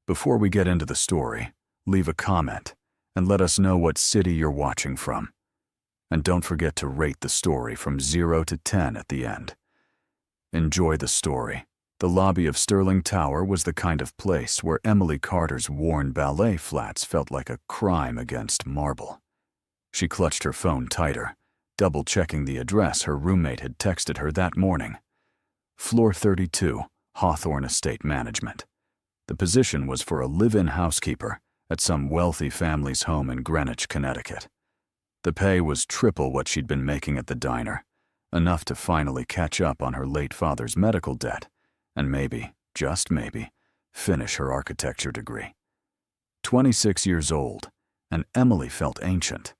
Before we get into the story, leave a comment and let us know what city you're watching from. And don't forget to rate the story from 0 to 10 at the end. Enjoy the story. The lobby of Sterling Tower was the kind of place where Emily Carter's worn ballet flats felt like a crime against marble. She clutched her phone tighter, double-checking the address her roommate had texted her that morning. Floor 32, Hawthorne Estate Management. The position was for a live-in housekeeper at some wealthy family's home in Greenwich, Connecticut. The pay was triple what she'd been making at the diner, enough to finally catch up on her late father's medical debt, and maybe, just maybe, finish her architecture degree. 26 years old, and Emily felt ancient.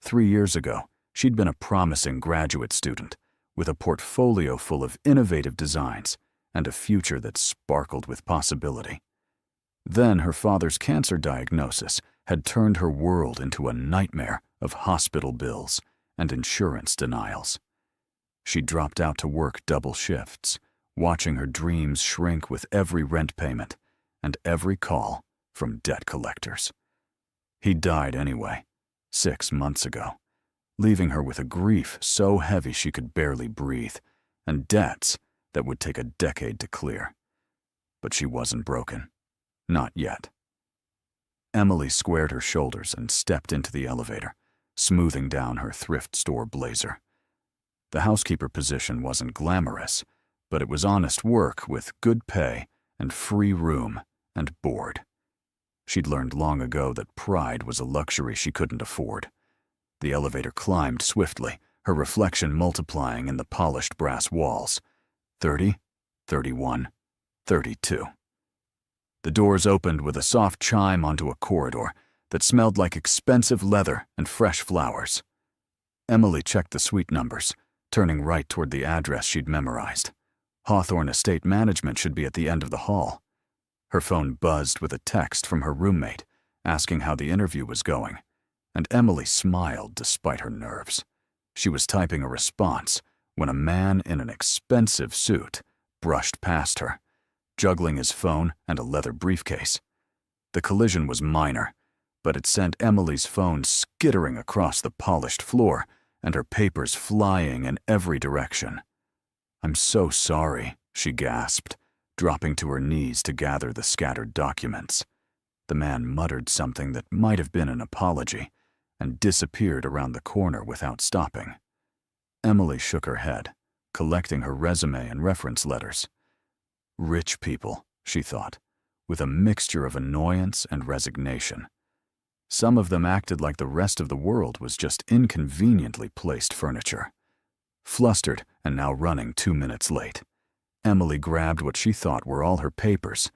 3 years ago, she'd been a promising graduate student with a portfolio full of innovative designs and a future that sparkled with possibility. Then her father's cancer diagnosis had turned her world into a nightmare of hospital bills and insurance denials. She dropped out to work double shifts, watching her dreams shrink with every rent payment and every call from debt collectors. He died anyway, 6 months ago, leaving her with a grief so heavy she could barely breathe and debts that would take a decade to clear. But she wasn't broken. Not yet. Emily squared her shoulders and stepped into the elevator, smoothing down her thrift store blazer. The housekeeper position wasn't glamorous, but it was honest work with good pay and free room and board. She'd learned long ago that pride was a luxury she couldn't afford. The elevator climbed swiftly, her reflection multiplying in the polished brass walls. 30, 31, 32. The doors opened with a soft chime onto a corridor that smelled like expensive leather and fresh flowers. Emily checked the suite numbers, turning right toward the address she'd memorized. Hawthorne Estate Management should be at the end of the hall. Her phone buzzed with a text from her roommate, asking how the interview was going, and Emily smiled despite her nerves. She was typing a response when a man in an expensive suit brushed past her, juggling his phone and a leather briefcase. The collision was minor, but it sent Emily's phone skittering across the polished floor and her papers flying in every direction. "I'm so sorry," she gasped, dropping to her knees to gather the scattered documents. The man muttered something that might have been an apology and disappeared around the corner without stopping. Emily shook her head, collecting her resume and reference letters. Rich people, she thought, with a mixture of annoyance and resignation. Some of them acted like the rest of the world was just inconveniently placed furniture. Flustered and now running 2 minutes late, Emily grabbed what she thought were all her papers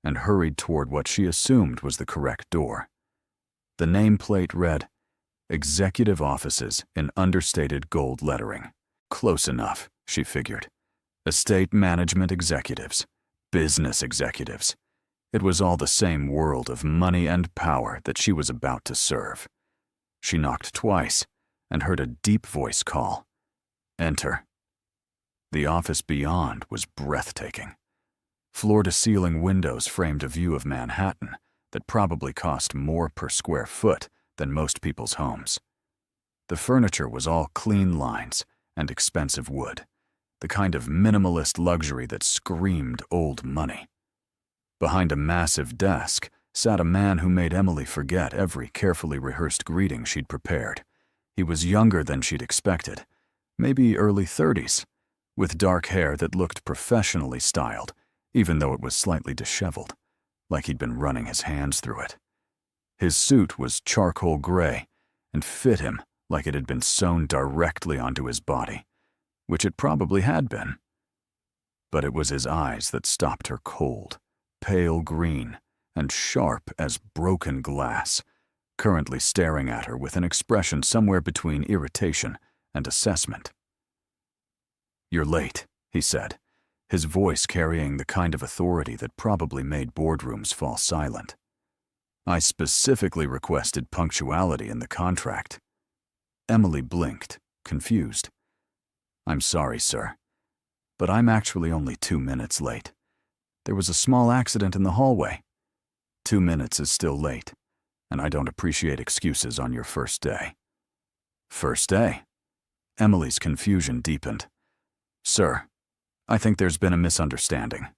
and hurried toward what she assumed was the correct door. The nameplate read, "Executive Offices" in understated gold lettering. Close enough, she figured. Estate management executives, business executives. It was all the same world of money and power that she was about to serve. She knocked twice and heard a deep voice call, "Enter." The office beyond was breathtaking. Floor-to-ceiling windows framed a view of Manhattan that probably cost more per square foot than most people's homes. The furniture was all clean lines and expensive wood, the kind of minimalist luxury that screamed old money. Behind a massive desk sat a man who made Emily forget every carefully rehearsed greeting she'd prepared. He was younger than she'd expected, maybe early 30s, with dark hair that looked professionally styled, even though it was slightly disheveled, like he'd been running his hands through it. His suit was charcoal gray and fit him like it had been sewn directly onto his body, which it probably had been. But it was his eyes that stopped her cold, pale green, and sharp as broken glass, currently staring at her with an expression somewhere between irritation and assessment. "You're late," he said, his voice carrying the kind of authority that probably made boardrooms fall silent. "I specifically requested punctuality in the contract." Emily blinked, confused. "I'm sorry, sir, but I'm actually only 2 minutes late. There was a small accident in the hallway. 2 minutes is still late, and I don't appreciate excuses on your first day. First day? Emily's confusion deepened. Sir, I think there's been a misunderstanding.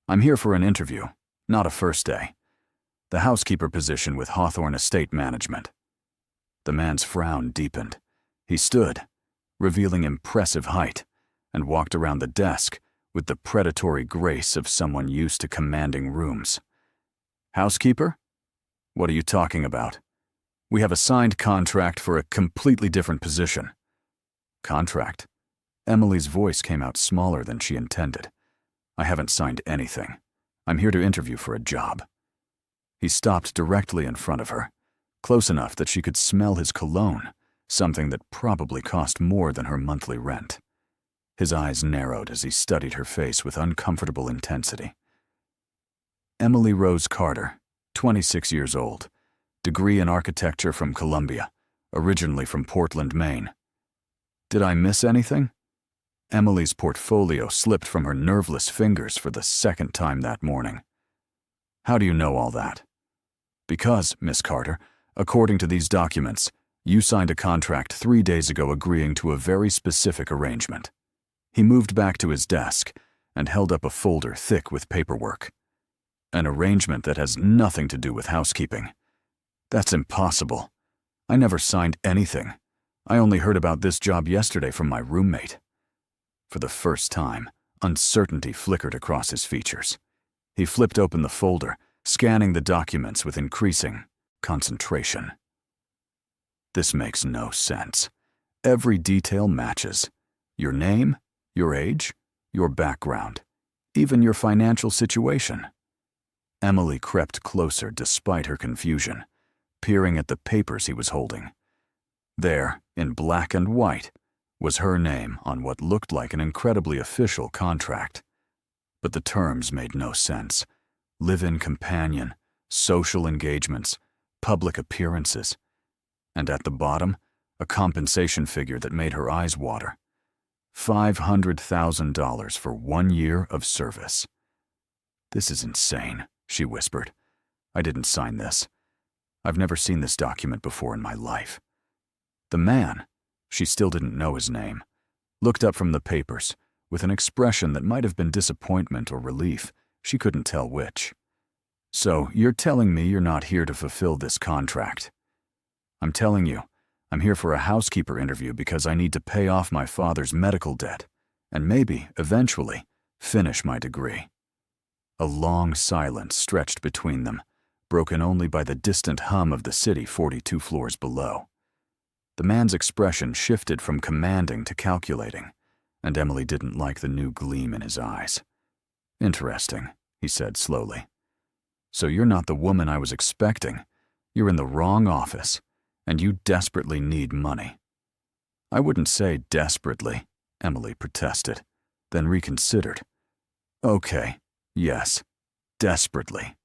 I'm here for an interview, not a first day. The housekeeper position with Hawthorne Estate Management. The man's frown deepened. He stood, revealing impressive height, and walked around the desk with the predatory grace of someone used to commanding rooms. Housekeeper? What are you talking about? We have a signed contract for a completely different position. Contract? Emily's voice came out smaller than she intended. I haven't signed anything. I'm here to interview for a job. He stopped directly in front of her, close enough that she could smell his cologne, something that probably cost more than her monthly rent. His eyes narrowed as he studied her face with uncomfortable intensity. Emily Rose Carter, 26 years old, degree in architecture from Columbia, originally from Portland, Maine. Did I miss anything? Emily's portfolio slipped from her nerveless fingers for the second time that morning. How do you know all that? Because, Miss Carter, according to these documents, you signed a contract 3 days ago agreeing to a very specific arrangement. He moved back to his desk and held up a folder thick with paperwork. An arrangement that has nothing to do with housekeeping. That's impossible. I never signed anything. I only heard about this job yesterday from my roommate. For the first time, uncertainty flickered across his features. He flipped open the folder, scanning the documents with increasing concentration. This makes no sense. Every detail matches. Your name, your age, your background, even your financial situation. Emily crept closer despite her confusion, peering at the papers he was holding. There, in black and white, was her name on what looked like an incredibly official contract. But the terms made no sense. Live-in companion, social engagements, public appearances, and at the bottom, a compensation figure that made her eyes water. $500,000 for 1 year of service. This is insane, she whispered. I didn't sign this. I've never seen this document before in my life. The man, she still didn't know his name, looked up from the papers with an expression that might have been disappointment or relief. She couldn't tell which. So, you're telling me you're not here to fulfill this contract? I'm telling you, I'm here for a housekeeper interview because I need to pay off my father's medical debt and maybe, eventually, finish my degree. A long silence stretched between them, broken only by the distant hum of the city 42 floors below. The man's expression shifted from commanding to calculating, and Emily didn't like the new gleam in his eyes. Interesting, he said slowly. So you're not the woman I was expecting. You're in the wrong office, and you desperately need money. I wouldn't say desperately, Emily protested, then reconsidered. Okay, yes, desperately.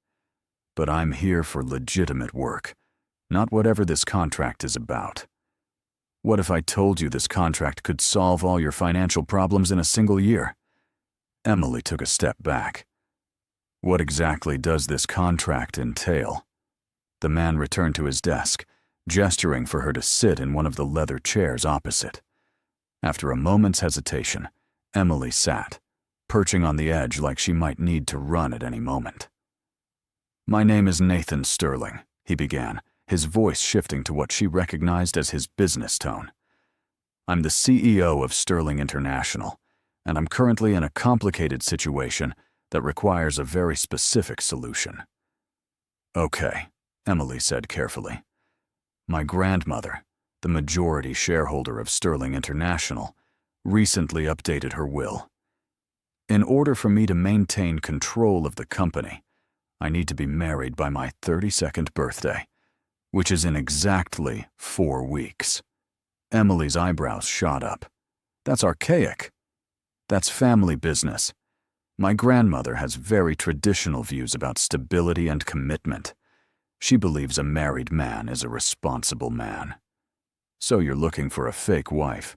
But I'm here for legitimate work, not whatever this contract is about. What if I told you this contract could solve all your financial problems in a single year? Emily took a step back. What exactly does this contract entail? The man returned to his desk, gesturing for her to sit in one of the leather chairs opposite. After a moment's hesitation, Emily sat, perching on the edge like she might need to run at any moment. My name is Nathan Sterling, he began, his voice shifting to what she recognized as his business tone. I'm the CEO of Sterling International, and I'm currently in a complicated situation that requires a very specific solution. Okay, Emily said carefully. My grandmother, the majority shareholder of Sterling International, recently updated her will. In order for me to maintain control of the company, I need to be married by my 32nd birthday, which is in exactly 4 weeks. Emily's eyebrows shot up. That's archaic. That's family business. My grandmother has very traditional views about stability and commitment. She believes a married man is a responsible man. So you're looking for a fake wife.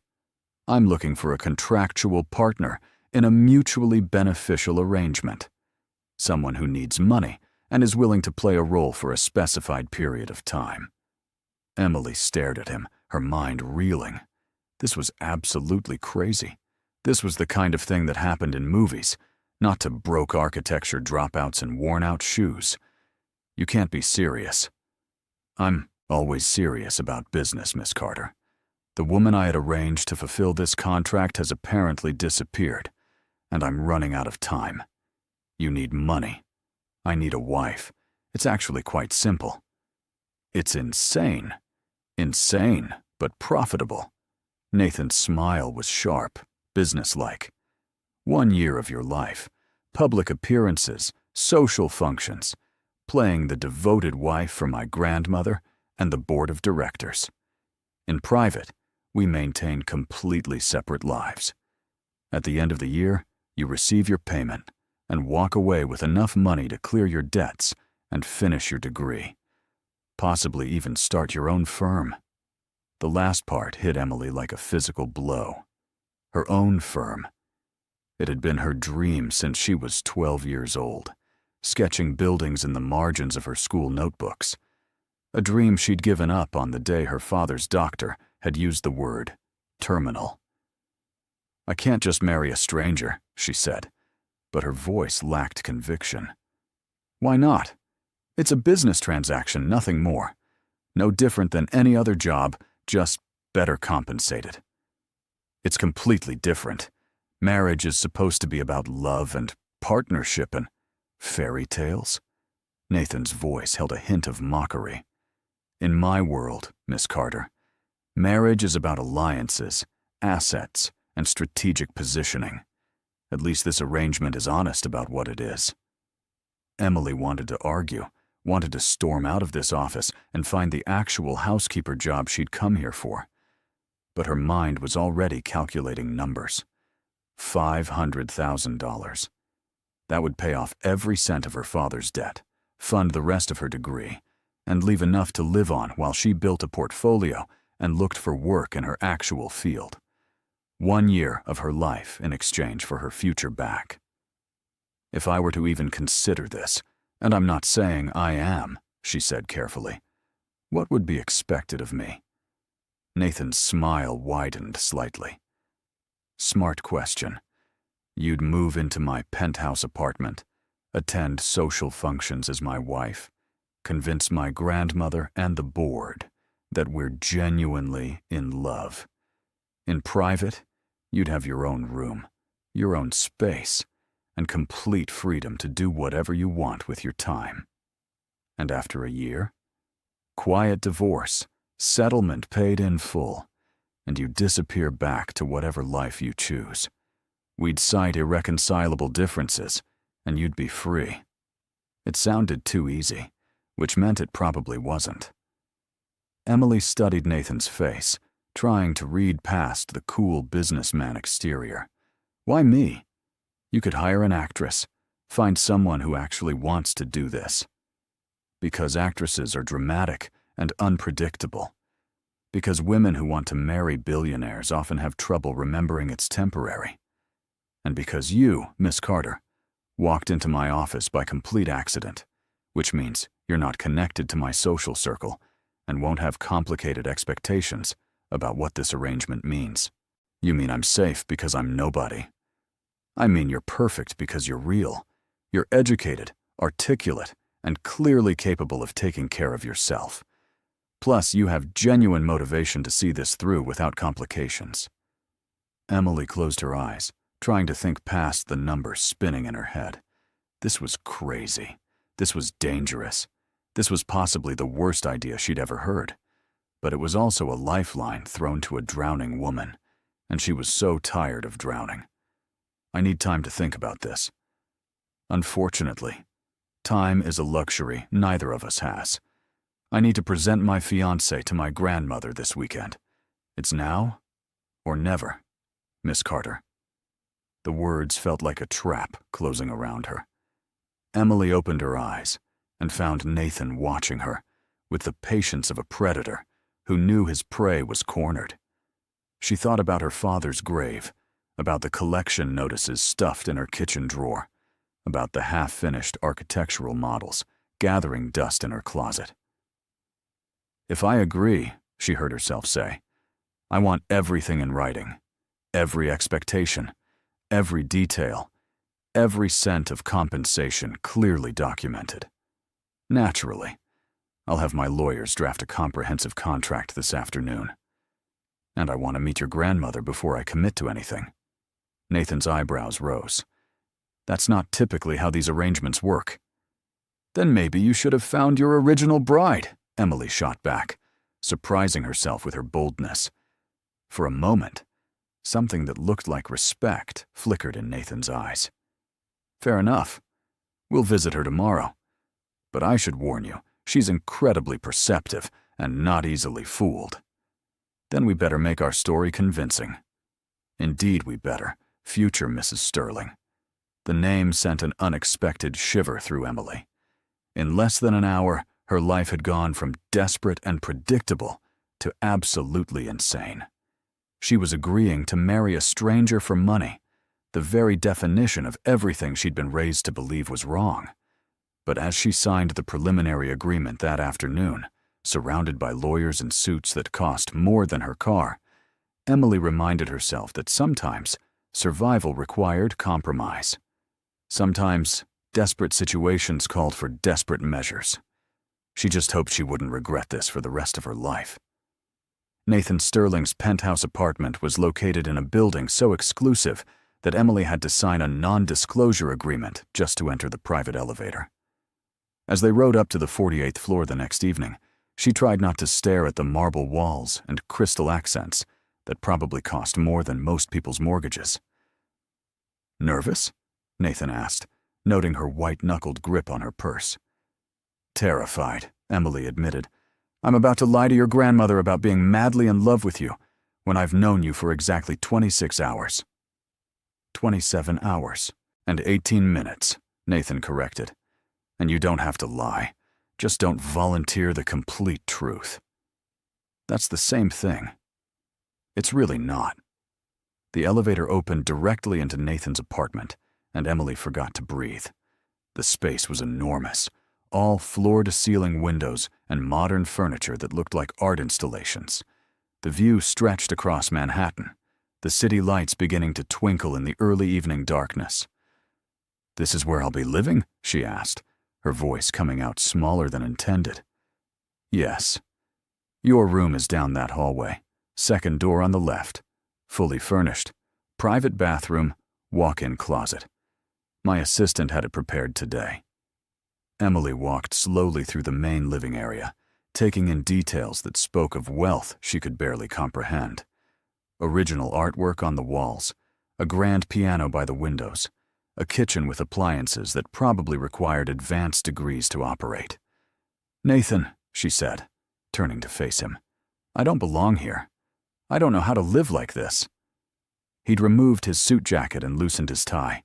I'm looking for a contractual partner in a mutually beneficial arrangement. Someone who needs money and is willing to play a role for a specified period of time. Emily stared at him, her mind reeling. This was absolutely crazy. This was the kind of thing that happened in movies, not to broke architecture dropouts in worn-out shoes. You can't be serious. I'm always serious about business, Miss Carter. The woman I had arranged to fulfill this contract has apparently disappeared, and I'm running out of time. You need money. I need a wife. It's actually quite simple. It's insane. Insane, but profitable. Nathan's smile was sharp, businesslike. 1 year of your life, public appearances, social functions, playing the devoted wife for my grandmother and the board of directors. In private, we maintain completely separate lives. At the end of the year, you receive your payment and walk away with enough money to clear your debts and finish your degree. Possibly even start your own firm. The last part hit Emily like a physical blow. Her own firm. It had been her dream since she was 12 years old, sketching buildings in the margins of her school notebooks. A dream she'd given up on the day her father's doctor had used the word terminal. I can't just marry a stranger, she said, but her voice lacked conviction. Why not? It's a business transaction, nothing more. No different than any other job, just better compensated. It's completely different. Marriage is supposed to be about love and partnership and fairy tales. Nathan's voice held a hint of mockery. In my world, Miss Carter, marriage is about alliances, assets, and strategic positioning. At least this arrangement is honest about what it is. Emily wanted to argue, wanted to storm out of this office and find the actual housekeeper job she'd come here for. But her mind was already calculating numbers. $500,000. That would pay off every cent of her father's debt, fund the rest of her degree, and leave enough to live on while she built a portfolio and looked for work in her actual field. 1 year of her life in exchange for her future back. If I were to even consider this, and I'm not saying I am, she said carefully, what would be expected of me? Nathan's smile widened slightly. Smart question. You'd move into my penthouse apartment, attend social functions as my wife, convince my grandmother and the board that we're genuinely in love. In private, you'd have your own room, your own space, and complete freedom to do whatever you want with your time. And after a year, quiet divorce, settlement paid in full, and you disappear back to whatever life you choose. We'd cite irreconcilable differences, and you'd be free. It sounded too easy, which meant it probably wasn't. Emily studied Nathan's face, trying to read past the cool businessman exterior. Why me? You could hire an actress, find someone who actually wants to do this. Because actresses are dramatic and unpredictable. Because women who want to marry billionaires often have trouble remembering it's temporary. And because you, Miss Carter, walked into my office by complete accident, which means you're not connected to my social circle and won't have complicated expectations about what this arrangement means. You mean I'm safe because I'm nobody. I mean you're perfect because you're real. You're educated, articulate, and clearly capable of taking care of yourself. Plus, you have genuine motivation to see this through without complications. Emily closed her eyes, trying to think past the numbers spinning in her head. This was crazy. This was dangerous. This was possibly the worst idea she'd ever heard. But it was also a lifeline thrown to a drowning woman, and she was so tired of drowning. I need time to think about this. Unfortunately, time is a luxury neither of us has. I need to present my fiancé to my grandmother this weekend. It's now or never, Miss Carter. The words felt like a trap closing around her. Emily opened her eyes and found Nathan watching her with the patience of a predator who knew his prey was cornered. She thought about her father's grave, about the collection notices stuffed in her kitchen drawer, about the half-finished architectural models gathering dust in her closet. "If I agree," she heard herself say, "I want everything in writing, every expectation, every detail, every cent of compensation clearly documented. Naturally, I'll have my lawyers draft a comprehensive contract this afternoon. And I want to meet your grandmother before I commit to anything." Nathan's eyebrows rose. "That's not typically how these arrangements work." "Then maybe you should have found your original bride," Emily shot back, surprising herself with her boldness. For a moment, something that looked like respect flickered in Nathan's eyes. "Fair enough. We'll visit her tomorrow. But I should warn you, she's incredibly perceptive and not easily fooled. Then we better make our story convincing. Indeed we better, future Mrs. Sterling." The name sent an unexpected shiver through Emily. In less than an hour, her life had gone from desperate and predictable to absolutely insane. She was agreeing to marry a stranger for money, the very definition of everything she'd been raised to believe was wrong. But as she signed the preliminary agreement that afternoon, surrounded by lawyers and suits that cost more than her car, Emily reminded herself that sometimes survival required compromise. Sometimes desperate situations called for desperate measures. She just hoped she wouldn't regret this for the rest of her life. Nathan Sterling's penthouse apartment was located in a building so exclusive that Emily had to sign a non-disclosure agreement just to enter the private elevator. As they rode up to the 48th floor the next evening, she tried not to stare at the marble walls and crystal accents that probably cost more than most people's mortgages. "Nervous?" Nathan asked, noting her white-knuckled grip on her purse. "Terrified," Emily admitted. "I'm about to lie to your grandmother about being madly in love with you when I've known you for exactly 26 hours. 27 hours and 18 minutes, Nathan corrected. "And you don't have to lie. Just don't volunteer the complete truth." "That's the same thing." "It's really not." The elevator opened directly into Nathan's apartment, and Emily forgot to breathe. The space was enormous, all floor-to-ceiling windows and modern furniture that looked like art installations. The view stretched across Manhattan, the city lights beginning to twinkle in the early evening darkness. "This is where I'll be living?" she asked, her voice coming out smaller than intended. "Yes. Your room is down that hallway, second door on the left, fully furnished, private bathroom, walk-in closet. My assistant had it prepared today." Emily walked slowly through the main living area, taking in details that spoke of wealth she could barely comprehend. Original artwork on the walls, a grand piano by the windows, a kitchen with appliances that probably required advanced degrees to operate. "Nathan," she said, turning to face him, "I don't belong here. I don't know how to live like this." He'd removed his suit jacket and loosened his tie,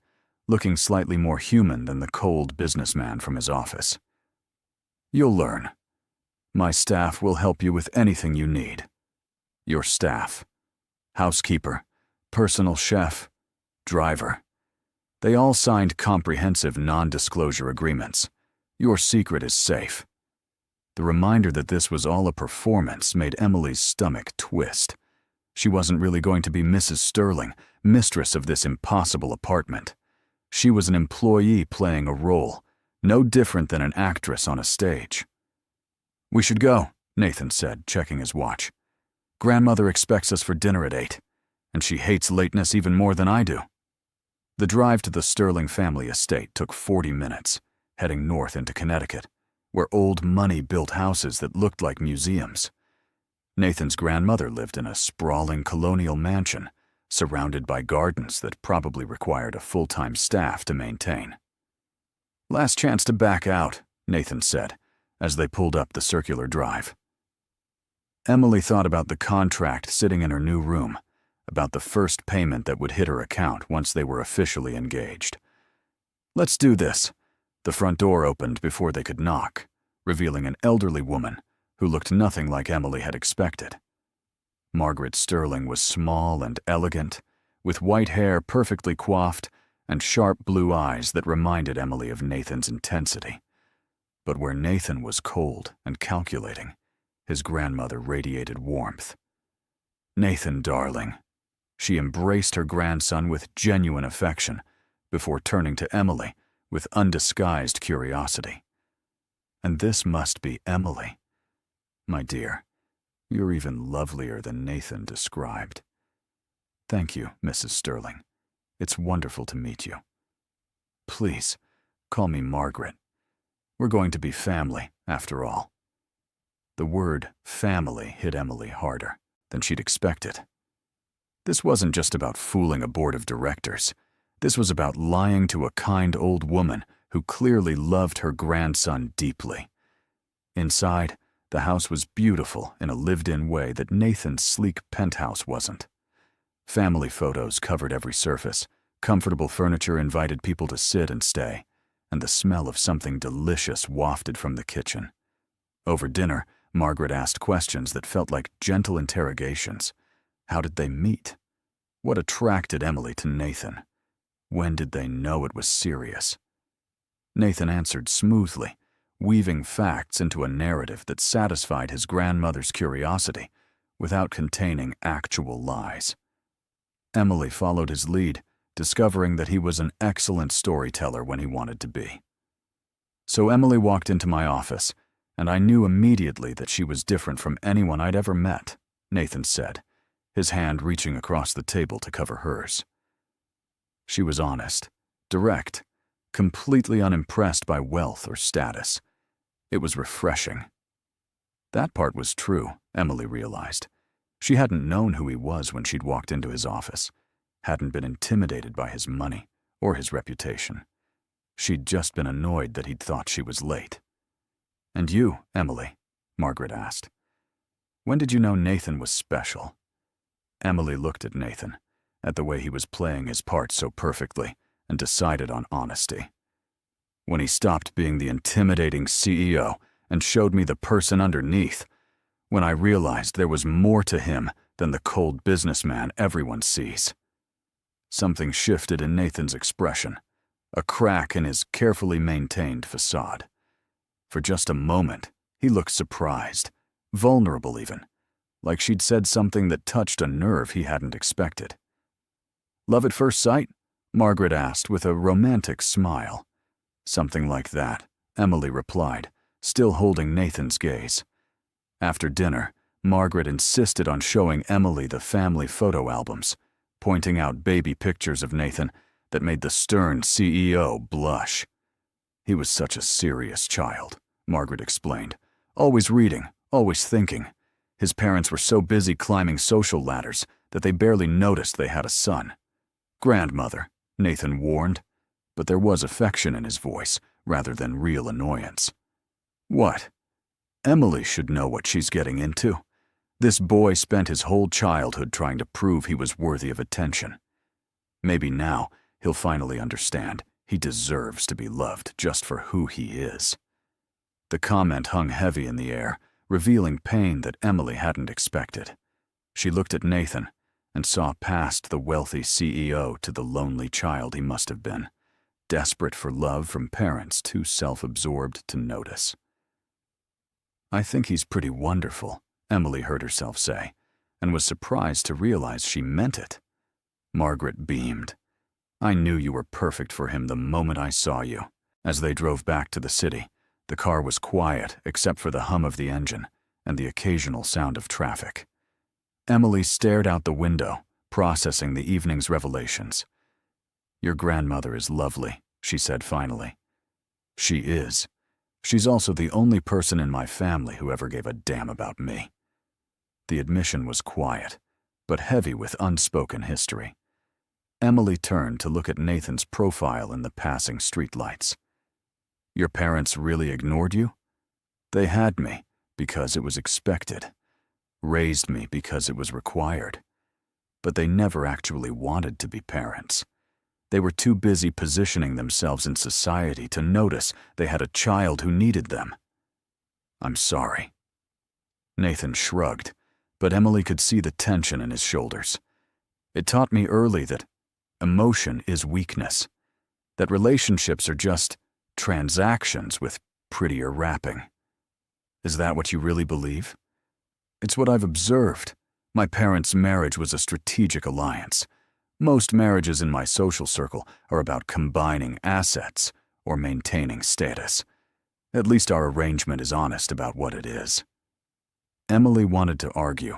looking slightly more human than the cold businessman from his office. "You'll learn. My staff will help you with anything you need. Your staff. Housekeeper, personal chef, driver. They all signed comprehensive non-disclosure agreements. Your secret is safe." The reminder that this was all a performance made Emily's stomach twist. She wasn't really going to be Mrs. Sterling, mistress of this impossible apartment. She was an employee playing a role, no different than an actress on a stage. "We should go," Nathan said, checking his watch. "Grandmother expects us for dinner at 8, and she hates lateness even more than I do." The drive to the Sterling family estate took 40 minutes, heading north into Connecticut, where old money built houses that looked like museums. Nathan's grandmother lived in a sprawling colonial mansion, surrounded by gardens that probably required a full-time staff to maintain. "Last chance to back out," Nathan said, as they pulled up the circular drive. Emily thought about the contract sitting in her new room, about the first payment that would hit her account once they were officially engaged. "Let's do this." The front door opened before they could knock, revealing an elderly woman who looked nothing like Emily had expected. Margaret Sterling was small and elegant, with white hair perfectly coiffed and sharp blue eyes that reminded Emily of Nathan's intensity. But where Nathan was cold and calculating, his grandmother radiated warmth. "Nathan, darling." She embraced her grandson with genuine affection before turning to Emily with undisguised curiosity. "And this must be Emily. My dear, you're even lovelier than Nathan described." "Thank you, Mrs. Sterling. It's wonderful to meet you. Please, call me Margaret. We're going to be family, after all." The word family hit Emily harder than she'd expected. This wasn't just about fooling a board of directors. This was about lying to a kind old woman who clearly loved her grandson deeply. Inside, the house was beautiful in a lived-in way that Nathan's sleek penthouse wasn't. Family photos covered every surface, comfortable furniture invited people to sit and stay, and the smell of something delicious wafted from the kitchen. Over dinner, Margaret asked questions that felt like gentle interrogations. How did they meet? What attracted Emily to Nathan? When did they know it was serious? Nathan answered smoothly, weaving facts into a narrative that satisfied his grandmother's curiosity without containing actual lies. Emily followed his lead, discovering that he was an excellent storyteller when he wanted to be. So Emily walked into my office, and I knew immediately that she was different from anyone I'd ever met, Nathan said, his hand reaching across the table to cover hers. She was honest, direct, completely unimpressed by wealth or status. It was refreshing. That part was true, Emily realized. She hadn't known who he was when she'd walked into his office, hadn't been intimidated by his money or his reputation. She'd just been annoyed that he'd thought she was late. "And you, Emily?" Margaret asked. "When did you know Nathan was special?" Emily looked at Nathan, at the way he was playing his part so perfectly, and decided on honesty. "When he stopped being the intimidating CEO and showed me the person underneath, when I realized there was more to him than the cold businessman everyone sees." Something shifted in Nathan's expression, a crack in his carefully maintained facade. For just a moment, he looked surprised, vulnerable even, like she'd said something that touched a nerve he hadn't expected. "Love at first sight?" Margaret asked with a romantic smile. "Something like that," Emily replied, still holding Nathan's gaze. After dinner, Margaret insisted on showing Emily the family photo albums, pointing out baby pictures of Nathan that made the stern CEO blush. "He was such a serious child," Margaret explained. "Always reading, always thinking. His parents were so busy climbing social ladders that they barely noticed they had a son. Grandmother," Nathan warned, but there was affection in his voice rather than real annoyance. "What? Emily should know what she's getting into. This boy spent his whole childhood trying to prove he was worthy of attention. Maybe now he'll finally understand he deserves to be loved just for who he is." The comment hung heavy in the air, revealing pain that Emily hadn't expected. She looked at Nathan and saw past the wealthy CEO to the lonely child he must have been, desperate for love from parents too self-absorbed to notice. "I think he's pretty wonderful," Emily heard herself say, and was surprised to realize she meant it. Margaret beamed. "I knew you were perfect for him the moment I saw you." As they drove back to the city, the car was quiet except for the hum of the engine and the occasional sound of traffic. Emily stared out the window, processing the evening's revelations. "Your grandmother is lovely," she said finally. "She is. She's also the only person in my family who ever gave a damn about me." The admission was quiet, but heavy with unspoken history. Emily turned to look at Nathan's profile in the passing streetlights. "Your parents really ignored you?" "They had me because it was expected, raised me because it was required. But they never actually wanted to be parents. They were too busy positioning themselves in society to notice they had a child who needed them." "I'm sorry." Nathan shrugged, but Emily could see the tension in his shoulders. "It taught me early that emotion is weakness, that relationships are just transactions with prettier wrapping. Is that what you really believe? It's what I've observed. My parents' marriage was a strategic alliance. Most marriages in my social circle are about combining assets or maintaining status. At least our arrangement is honest about what it is. Emily wanted to argue,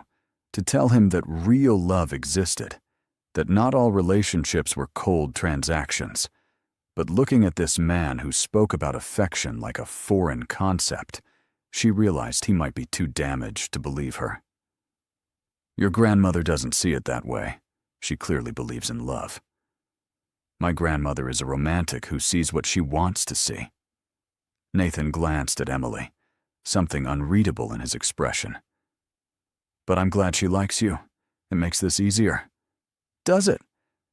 to tell him that real love existed, that not all relationships were cold transactions. But looking at this man who spoke about affection like a foreign concept, she realized he might be too damaged to believe her. Your grandmother doesn't see it that way. She clearly believes in love. My grandmother is a romantic who sees what she wants to see. Nathan glanced at Emily, something unreadable in his expression. But I'm glad she likes you. It makes this easier. Does it?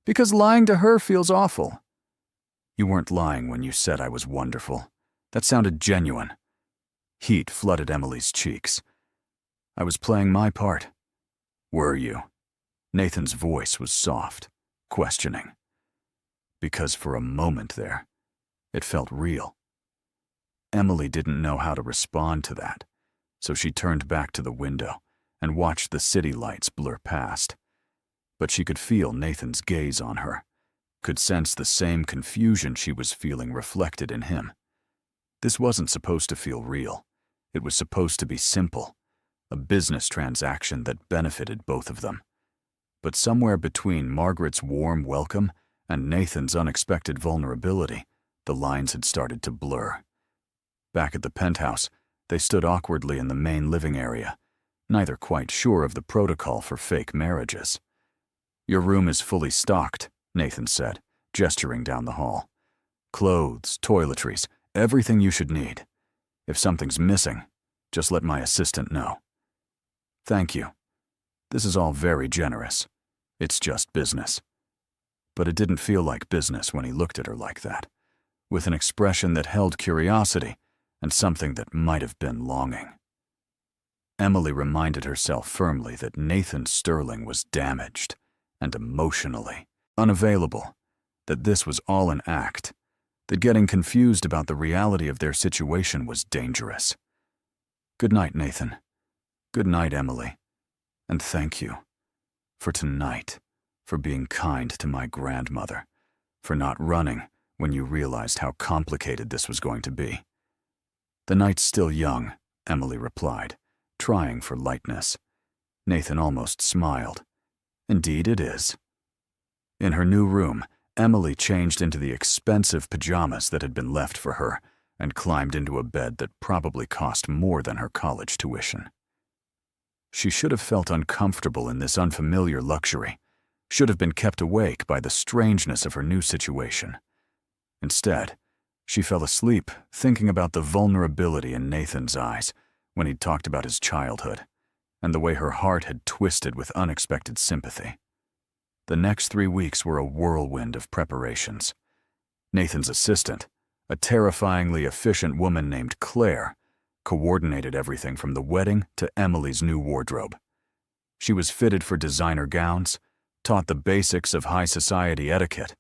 Because lying to her feels awful. You weren't lying when you said I was wonderful. That sounded genuine. Heat flooded Emily's cheeks. I was playing my part. Were you? Nathan's voice was soft, questioning. Because for a moment there, it felt real. Emily didn't know how to respond to that, so she turned back to the window and watched the city lights blur past. But she could feel Nathan's gaze on her, could sense the same confusion she was feeling reflected in him. This wasn't supposed to feel real. It was supposed to be simple, a business transaction that benefited both of them. But somewhere between Margaret's warm welcome and Nathan's unexpected vulnerability, the lines had started to blur. Back at the penthouse, they stood awkwardly in the main living area, neither quite sure of the protocol for fake marriages. Your room is fully stocked, Nathan said, gesturing down the hall. Clothes, toiletries, everything you should need. If something's missing, just let my assistant know. Thank you. This is all very generous. It's just business. But it didn't feel like business when he looked at her like that, with an expression that held curiosity and something that might have been longing. Emily reminded herself firmly that Nathan Sterling was damaged and emotionally unavailable, that this was all an act, that getting confused about the reality of their situation was dangerous. Good night, Nathan. Good night, Emily. And thank you for tonight, for being kind to my grandmother, for not running when you realized how complicated this was going to be. The night's still young, Emily replied, trying for lightness. Nathan almost smiled. Indeed it is. In her new room, Emily changed into the expensive pajamas that had been left for her and climbed into a bed that probably cost more than her college tuition. She should have felt uncomfortable in this unfamiliar luxury, should have been kept awake by the strangeness of her new situation. Instead, she fell asleep thinking about the vulnerability in Nathan's eyes when he'd talked about his childhood, and the way her heart had twisted with unexpected sympathy. The next 3 weeks were a whirlwind of preparations. Nathan's assistant, a terrifyingly efficient woman named Claire, coordinated everything from the wedding to Emily's new wardrobe. She was fitted for designer gowns, taught the basics of high society etiquette,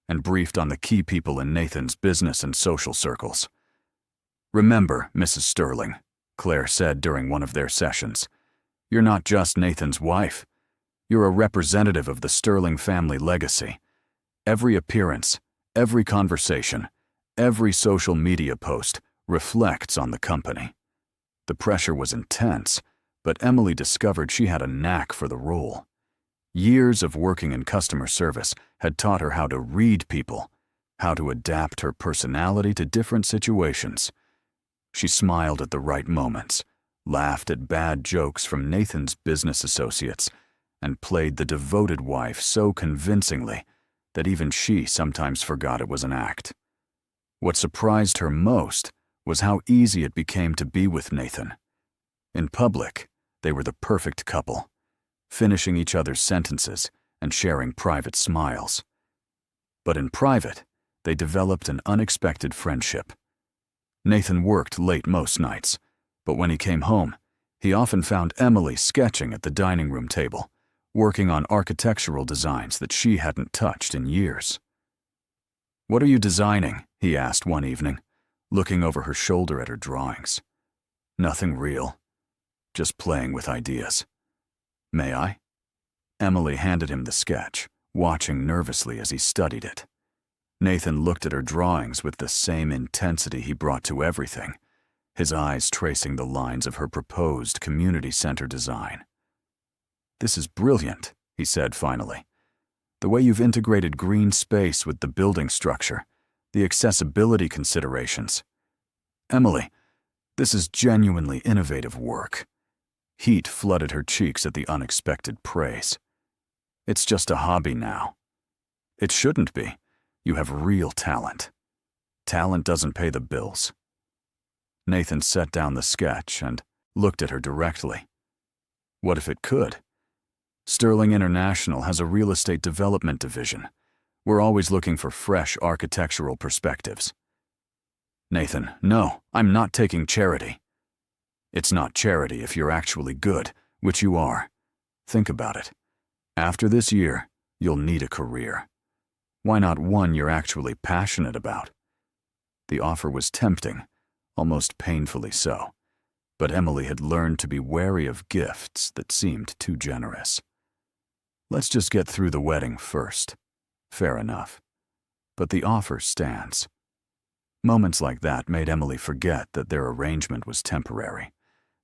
and briefed on the key people in Nathan's business and social circles. Remember, Mrs. Sterling, Claire said during one of their sessions, you're not just Nathan's wife. You're a representative of the Sterling family legacy. Every appearance, every conversation, every social media post reflects on the company. The pressure was intense, but Emily discovered she had a knack for the role. Years of working in customer service had taught her how to read people, how to adapt her personality to different situations. She smiled at the right moments, laughed at bad jokes from Nathan's business associates, and played the devoted wife so convincingly that even she sometimes forgot it was an act. What surprised her most was how easy it became to be with Nathan. In public, they were the perfect couple, finishing each other's sentences and sharing private smiles. But in private, they developed an unexpected friendship. Nathan worked late most nights, but when he came home, he often found Emily sketching at the dining room table, working on architectural designs that she hadn't touched in years. "What are you designing?" he asked one evening. looking over her shoulder at her drawings. Nothing real, just playing with ideas. May I? Emily handed him the sketch, watching nervously as he studied it. Nathan looked at her drawings with the same intensity he brought to everything, his eyes tracing the lines of her proposed community center design. "This is brilliant," he said finally. "The way you've integrated green space with the building structure, the accessibility considerations. Emily, this is genuinely innovative work." Heat flooded her cheeks at the unexpected praise. "It's just a hobby now." "It shouldn't be. You have real talent. Talent doesn't pay the bills." Nathan set down the sketch and looked at her directly. "What if it could? Sterling International has a real estate development division. We're always looking for fresh architectural perspectives." "Nathan, no, I'm not taking charity." "It's not charity if you're actually good, which you are. Think about it. After this year, you'll need a career. Why not one you're actually passionate about?" The offer was tempting, almost painfully so, but Emily had learned to be wary of gifts that seemed too generous. "Let's just get through the wedding first." Fair enough. But the offer stands. Moments like that made Emily forget that their arrangement was temporary,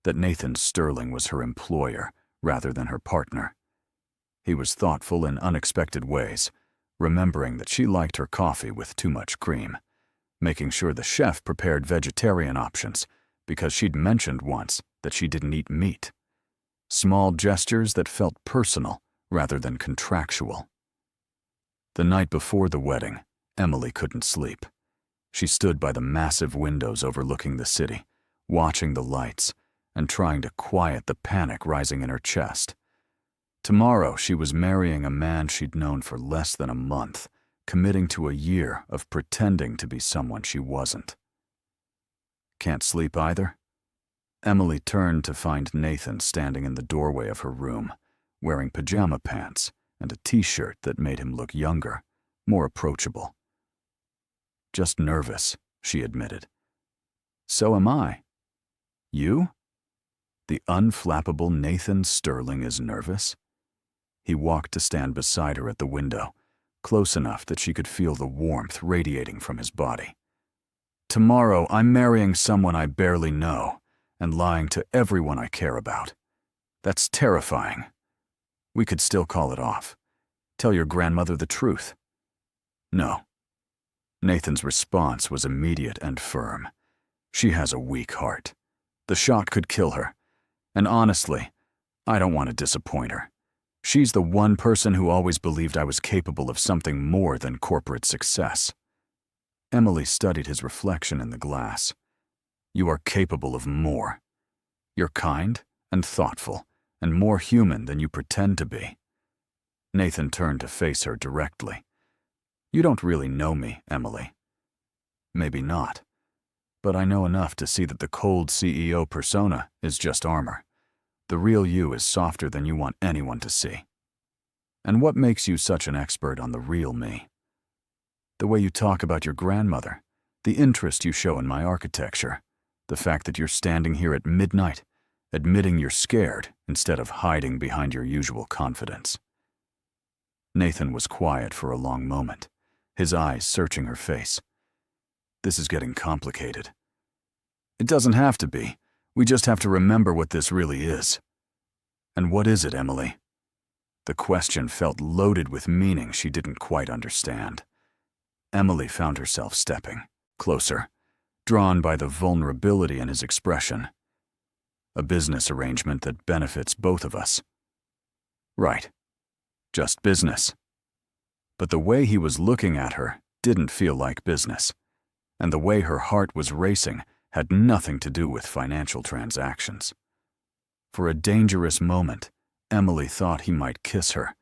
that Nathan Sterling was her employer rather than her partner. He was thoughtful in unexpected ways, remembering that she liked her coffee with too much cream, making sure the chef prepared vegetarian options because she'd mentioned once that she didn't eat meat. Small gestures that felt personal rather than contractual. The night before the wedding, Emily couldn't sleep. She stood by the massive windows overlooking the city, watching the lights and trying to quiet the panic rising in her chest. Tomorrow she was marrying a man she'd known for less than a month, committing to a year of pretending to be someone she wasn't. Can't sleep either? Emily turned to find Nathan standing in the doorway of her room, wearing pajama pants and a t-shirt that made him look younger, more approachable. "Just nervous," she admitted. "So am I." "You?" The unflappable Nathan Sterling is nervous? He walked to stand beside her at the window, close enough that she could feel the warmth radiating from his body. "Tomorrow I'm marrying someone I barely know and lying to everyone I care about. That's terrifying. We could still call it off. Tell your grandmother the truth." "No." Nathan's response was immediate and firm. "She has a weak heart. The shock could kill her. And honestly, I don't want to disappoint her. She's the one person who always believed I was capable of something more than corporate success." Emily studied his reflection in the glass. "You are capable of more. You're kind and thoughtful and more human than you pretend to be." Nathan turned to face her directly. "You don't really know me, Emily." "Maybe not. But I know enough to see that the cold CEO persona is just armor. The real you is softer than you want anyone to see." "And what makes you such an expert on the real me?" "The way you talk about your grandmother, the interest you show in my architecture, the fact that you're standing here at midnight, admitting you're scared instead of hiding behind your usual confidence." Nathan was quiet for a long moment, his eyes searching her face. "This is getting complicated." "It doesn't have to be. We just have to remember what this really is." "And what is it, Emily?" The question felt loaded with meaning she didn't quite understand. Emily found herself stepping closer, drawn by the vulnerability in his expression. "A business arrangement that benefits both of us." "Right. Just business." But the way he was looking at her didn't feel like business, and the way her heart was racing had nothing to do with financial transactions. For a dangerous moment, Emily thought he might kiss her,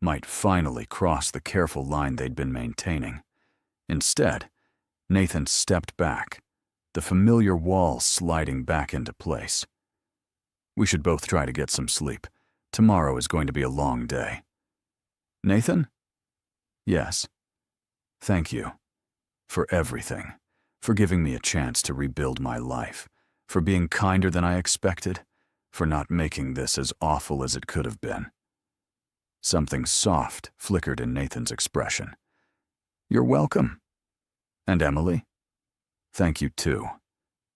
might finally cross the careful line they'd been maintaining. Instead, Nathan stepped back, the familiar wall sliding back into place. "We should both try to get some sleep. Tomorrow is going to be a long day." "Nathan?" "Yes. Thank you. For everything. for giving me a chance to rebuild my life, for being kinder than I expected, for not making this as awful as it could have been. Something soft flickered in Nathan's expression. You're welcome. And Emily? Thank you too,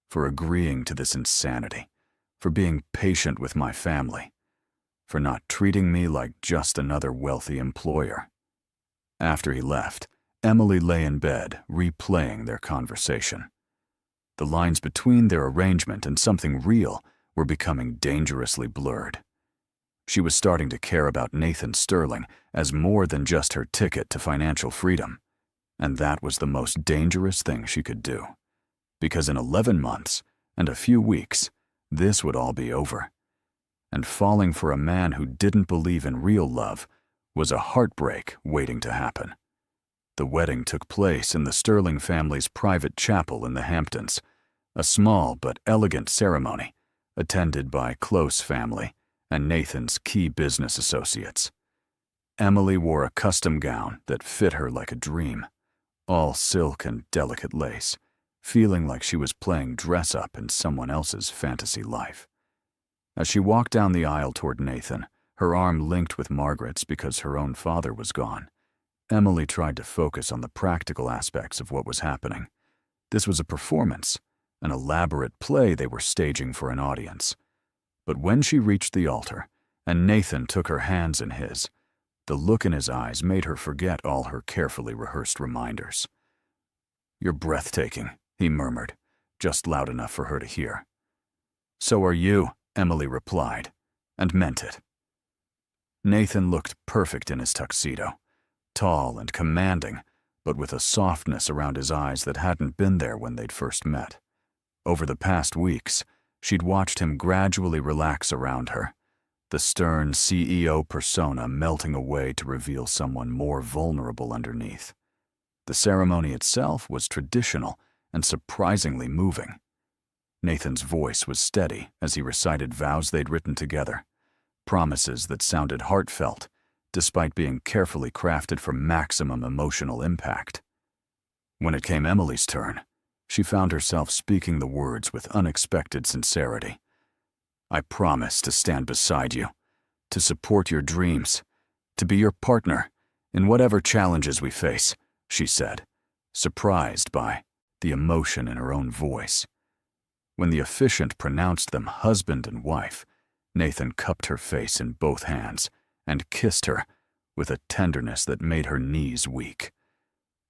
for agreeing to this insanity, for being patient with my family, for not treating me like just another wealthy employer. After he left, Emily lay in bed, replaying their conversation. The lines between their arrangement and something real were becoming dangerously blurred. She was starting to care about Nathan Sterling as more than just her ticket to financial freedom, and that was the most dangerous thing she could do. Because in 11 months and a few weeks, this would all be over. And falling for a man who didn't believe in real love was a heartbreak waiting to happen. The wedding took place in the Sterling family's private chapel in the Hamptons, a small but elegant ceremony attended by close family and Nathan's key business associates. Emily wore a custom gown that fit her like a dream, all silk and delicate lace, feeling like she was playing dress-up in someone else's fantasy life. As she walked down the aisle toward Nathan, her arm linked with Margaret's because her own father was gone, Emily tried to focus on the practical aspects of what was happening. This was a performance, an elaborate play they were staging for an audience. But when she reached the altar, and Nathan took her hands in his, the look in his eyes made her forget all her carefully rehearsed reminders. "You're breathtaking," he murmured, just loud enough for her to hear. "So are you," Emily replied, and meant it. Nathan looked perfect in his tuxedo, tall and commanding, but with a softness around his eyes that hadn't been there when they'd first met. Over the past weeks, she'd watched him gradually relax around her, the stern CEO persona melting away to reveal someone more vulnerable underneath. The ceremony itself was traditional and surprisingly moving. Nathan's voice was steady as he recited vows they'd written together, promises that sounded heartfelt, despite being carefully crafted for maximum emotional impact. When it came Emily's turn, she found herself speaking the words with unexpected sincerity. "I promise to stand beside you, to support your dreams, to be your partner in whatever challenges we face," she said, surprised by the emotion in her own voice. When the officiant pronounced them husband and wife, Nathan cupped her face in both hands and kissed her with a tenderness that made her knees weak.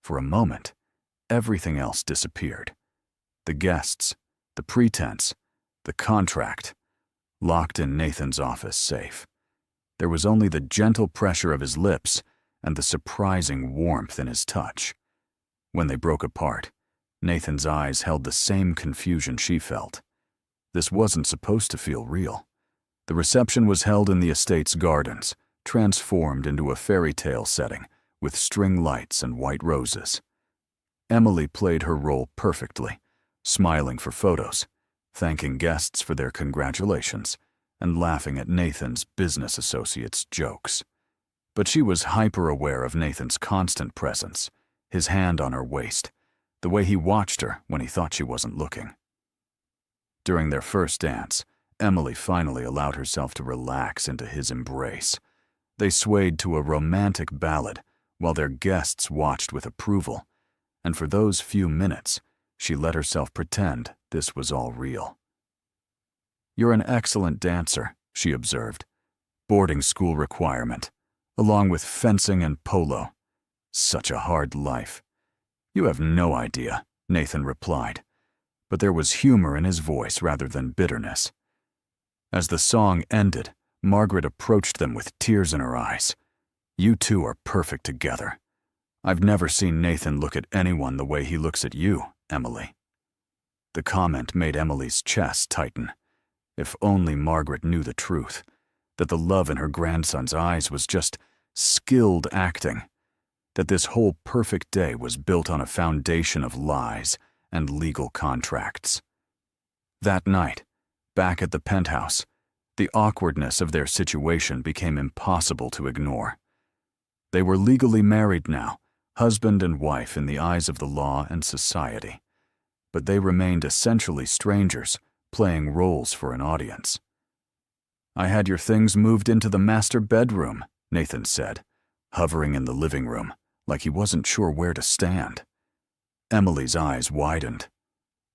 For a moment, everything else disappeared. The guests, the pretense, the contract, locked in Nathan's office safe. There was only the gentle pressure of his lips and the surprising warmth in his touch. When they broke apart, Nathan's eyes held the same confusion she felt. This wasn't supposed to feel real. The reception was held in the estate's gardens, transformed into a fairy tale setting with string lights and white roses. Emily played her role perfectly, smiling for photos, thanking guests for their congratulations, and laughing at Nathan's business associates' jokes. But she was hyper-aware of Nathan's constant presence, his hand on her waist, the way he watched her when he thought she wasn't looking. During their first dance, Emily finally allowed herself to relax into his embrace. They swayed to a romantic ballad while their guests watched with approval, and for those few minutes, she let herself pretend this was all real. "You're an excellent dancer," she observed. "Boarding school requirement, along with fencing and polo. Such a hard life." "You have no idea," Nathan replied, but there was humor in his voice rather than bitterness. As the song ended, Margaret approached them with tears in her eyes. "You two are perfect together. I've never seen Nathan look at anyone the way he looks at you, Emily." The comment made Emily's chest tighten. If only Margaret knew the truth, that the love in her grandson's eyes was just skilled acting, that this whole perfect day was built on a foundation of lies and legal contracts. That night, back at the penthouse, the awkwardness of their situation became impossible to ignore. They were legally married now, husband and wife in the eyes of the law and society. but they remained essentially strangers, playing roles for an audience. "I had your things moved into the master bedroom," Nathan said, hovering in the living room, like he wasn't sure where to stand. Emily's eyes widened.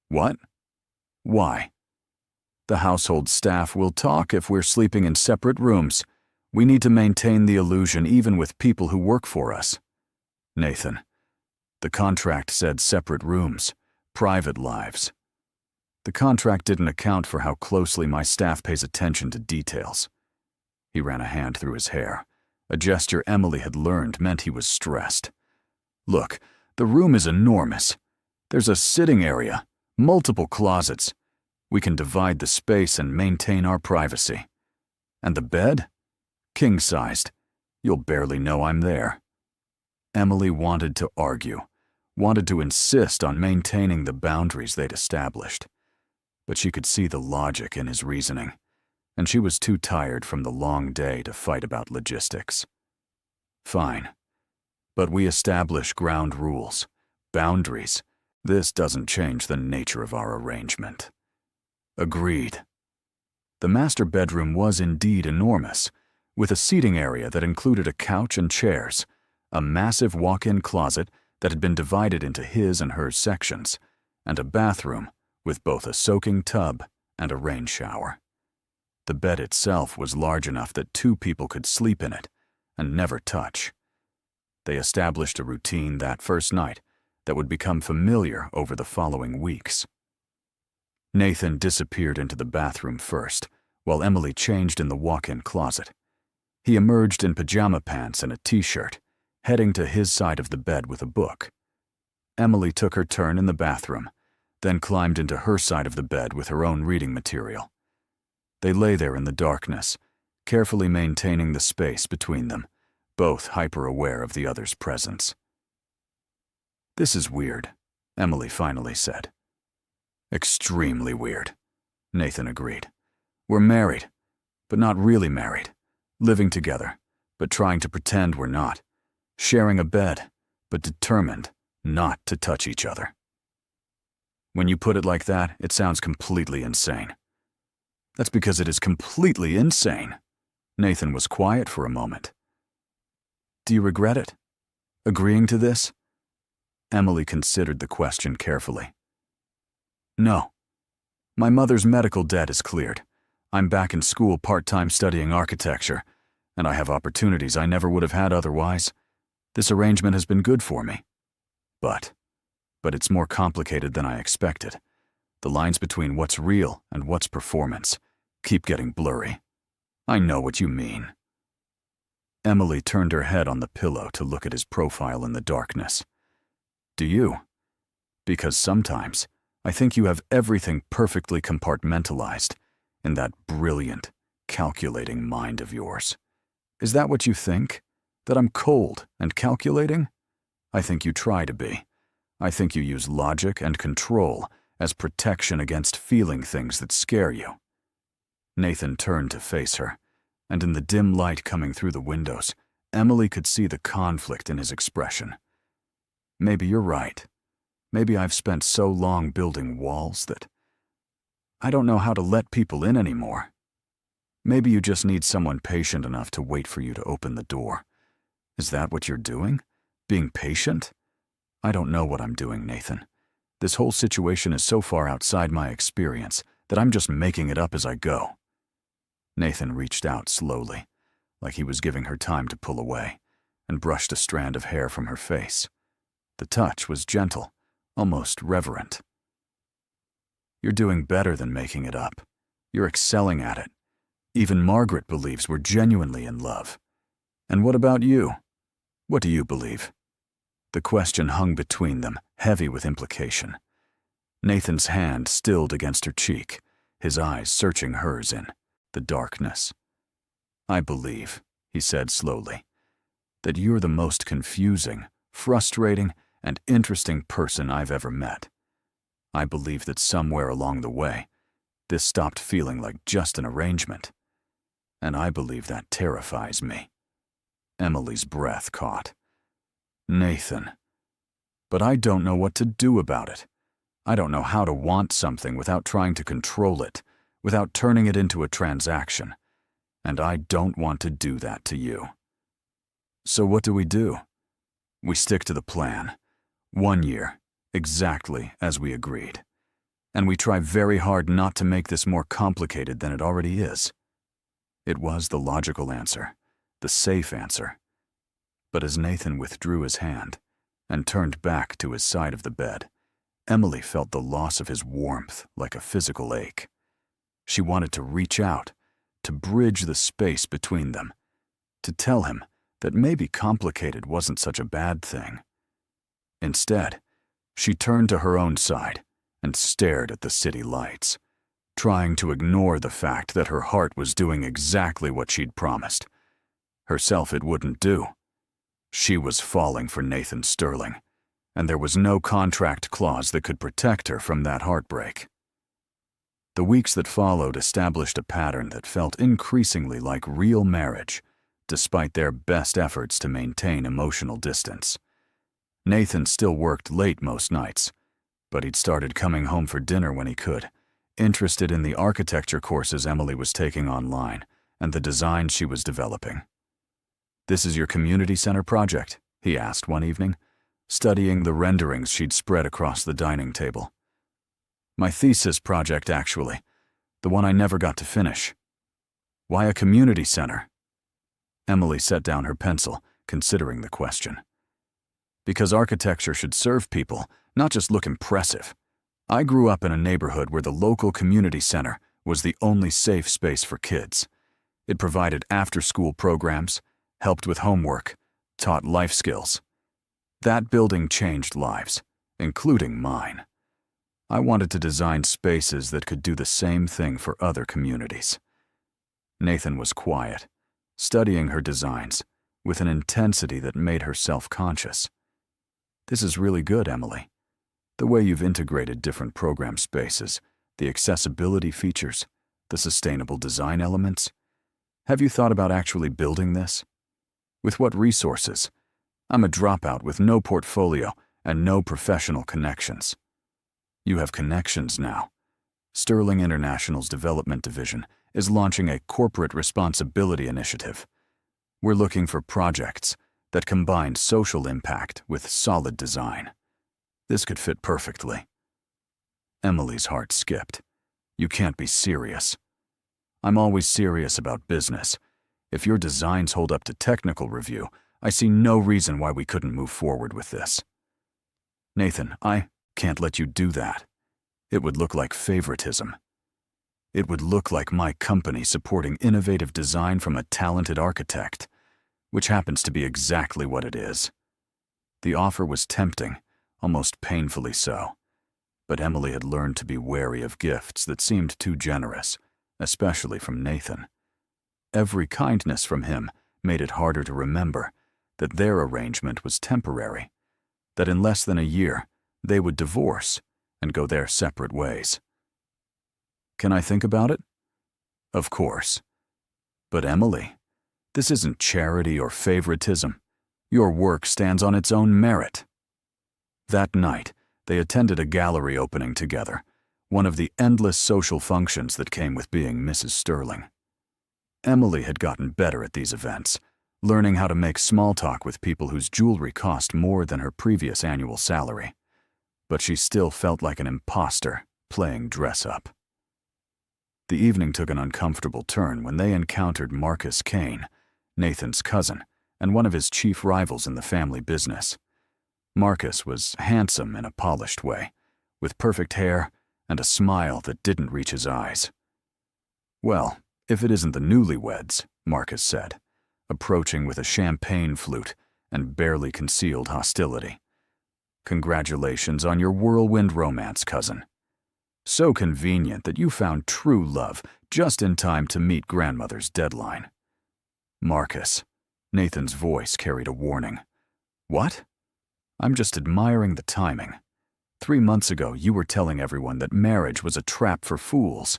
"What? Why?" "The household staff will talk if we're sleeping in separate rooms. We need to maintain the illusion even with people who work for us." "Nathan, the contract said separate rooms, private lives. The contract didn't account for how closely my staff pays attention to details." He ran a hand through his hair, a gesture Emily had learned meant he was stressed. "Look, the room is enormous. There's a sitting area, multiple closets. We can divide the space and maintain our privacy. And the bed? King-sized. You'll barely know I'm there." Emily wanted to argue, wanted to insist on maintaining the boundaries they'd established. But she could see the logic in his reasoning, and she was too tired from the long day to fight about logistics. "Fine. But we establish ground rules, boundaries. This doesn't change the nature of our arrangement." "Agreed." The master bedroom was indeed enormous, with a seating area that included a couch and chairs, a massive walk-in closet that had been divided into his and her sections, and a bathroom with both a soaking tub and a rain shower. The bed itself was large enough that 2 people could sleep in it and never touch. They established a routine that first night that would become familiar over the following weeks. Nathan disappeared into the bathroom first, while Emily changed in the walk-in closet. He emerged in pajama pants and a t-shirt, heading to his side of the bed with a book. Emily took her turn in the bathroom, then climbed into her side of the bed with her own reading material. They lay there in the darkness, carefully maintaining the space between them, both hyper-aware of the other's presence. "This is weird," Emily finally said. "Extremely weird," Nathan agreed. "We're married, but not really married. Living together, but trying to pretend we're not. Sharing a bed, but determined not to touch each other." "When you put it like that, it sounds completely insane." "That's because it is completely insane." Nathan was quiet for a moment. "Do you regret it? Agreeing to this?" Emily considered the question carefully. "No. My mother's medical debt is cleared. I'm back in school part-time studying architecture, and I have opportunities I never would have had otherwise. This arrangement has been good for me. But it's more complicated than I expected. The lines between what's real and what's performance keep getting blurry. I know what you mean." Emily turned her head on the pillow to look at his profile in the darkness. "Do you? Because sometimes I think you have everything perfectly compartmentalized in that brilliant, calculating mind of yours. Is that what you think? That I'm cold and calculating? I think you try to be. I think you use logic and control as protection against feeling things that scare you." Nathan turned to face her, and in the dim light coming through the windows, Emily could see the conflict in his expression. "Maybe you're right. Maybe I've spent so long building walls that I don't know how to let people in anymore. Maybe you just need someone patient enough to wait for you to open the door. Is that what you're doing? Being patient? I don't know what I'm doing, Nathan. This whole situation is so far outside my experience that I'm just making it up as I go." Nathan reached out slowly, like he was giving her time to pull away, and brushed a strand of hair from her face. The touch was gentle, almost reverent. "You're doing better than making it up. You're excelling at it. Even Margaret believes we're genuinely in love. And what about you? What do you believe?" The question hung between them, heavy with implication. Nathan's hand stilled against her cheek, his eyes searching hers in the darkness. "I believe," he said slowly, "that you're the most confusing, frustrating, and interesting person I've ever met. I believe that somewhere along the way, this stopped feeling like just an arrangement. And I believe that terrifies me." Emily's breath caught. "Nathan. But I don't know what to do about it. I don't know how to want something without trying to control it, without turning it into a transaction. And I don't want to do that to you. So what do? We stick to the plan. 1 year, exactly as we agreed. And we try very hard not to make this more complicated than it already is. It was the logical answer, the safe answer. But as Nathan withdrew his hand and turned back to his side of the bed, Emily felt the loss of his warmth like a physical ache. She wanted to reach out, to bridge the space between them, to tell him that maybe complicated wasn't such a bad thing. Instead, she turned to her own side and stared at the city lights, trying to ignore the fact that her heart was doing exactly what she'd promised. Herself it wouldn't do. She was falling for Nathan Sterling, and there was no contract clause that could protect her from that heartbreak. The weeks that followed established a pattern that felt increasingly like real marriage, despite their best efforts to maintain emotional distance. Nathan still worked late most nights, but he'd started coming home for dinner when he could, interested in the architecture courses Emily was taking online and the designs she was developing. "This is your community center project?" he asked one evening, studying the renderings she'd spread across the dining table. "My thesis project, actually, the one I never got to finish." "Why a community center?" Emily set down her pencil, considering the question. "Because architecture should serve people, not just look impressive. I grew up in a neighborhood where the local community center was the only safe space for kids. It provided after-school programs, helped with homework, taught life skills. That building changed lives, including mine. I wanted to design spaces that could do the same thing for other communities." Nathan was quiet, studying her designs with an intensity that made her self-conscious. "This is really good, Emily. The way you've integrated different program spaces, the accessibility features, the sustainable design elements. Have you thought about actually building this? With what resources? I'm a dropout with no portfolio and no professional connections." "You have connections now. Sterling International's development division is launching a corporate responsibility initiative. We're looking for projects that combine social impact with solid design. This could fit perfectly." Emily's heart skipped. "You can't be serious." "I'm always serious about business. If your designs hold up to technical review, I see no reason why we couldn't move forward with this." "Nathan, I can't let you do that. It would look like favoritism. It would look like my company supporting innovative design from a talented architect, which happens to be exactly what it is." The offer was tempting, almost painfully so. But Emily had learned to be wary of gifts that seemed too generous, especially from Nathan. Every kindness from him made it harder to remember that their arrangement was temporary, that in less than a year they would divorce and go their separate ways. "Can I think about it?" "Of course. But Emily, this isn't charity or favoritism. Your work stands on its own merit." That night, they attended a gallery opening together, one of the endless social functions that came with being Mrs. Sterling. Emily had gotten better at these events, learning how to make small talk with people whose jewelry cost more than her previous annual salary. But she still felt like an imposter playing dress-up. The evening took an uncomfortable turn when they encountered Marcus Kane, Nathan's cousin, and one of his chief rivals in the family business. Marcus was handsome in a polished way, with perfect hair and a smile that didn't reach his eyes. "Well, if it isn't the newlyweds," Marcus said, approaching with a champagne flute and barely concealed hostility. "Congratulations on your whirlwind romance, cousin. So convenient that you found true love just in time to meet grandmother's deadline." "Marcus," Nathan's voice carried a warning. "What?" "I'm just admiring the timing. 3 months ago, you were telling everyone that marriage was a trap for fools.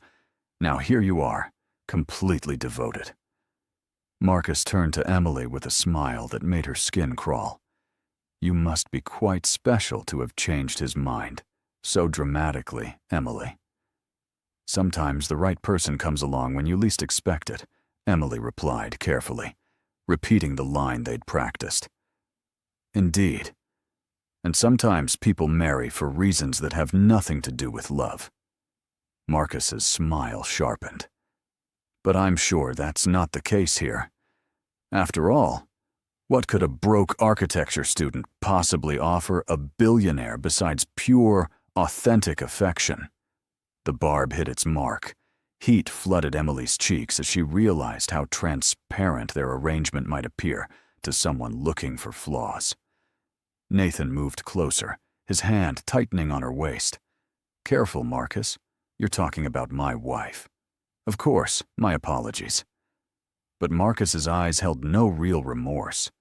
Now here you are, completely devoted." Marcus turned to Emily with a smile that made her skin crawl. "You must be quite special to have changed his mind," So dramatically, Emily. Sometimes the right person comes along when you least expect it, Emily replied carefully, repeating the line they'd practiced. Indeed. And sometimes people marry for reasons that have nothing to do with love. Marcus's smile sharpened. But I'm sure that's not the case here. After all, what could a broke architecture student possibly offer a billionaire besides pure, authentic affection? The barb hit its mark. Heat flooded Emily's cheeks as she realized how transparent their arrangement might appear to someone looking for flaws. Nathan moved closer, his hand tightening on her waist. Careful, Marcus. You're talking about my wife. Of course, my apologies. But Marcus's eyes held no real remorse.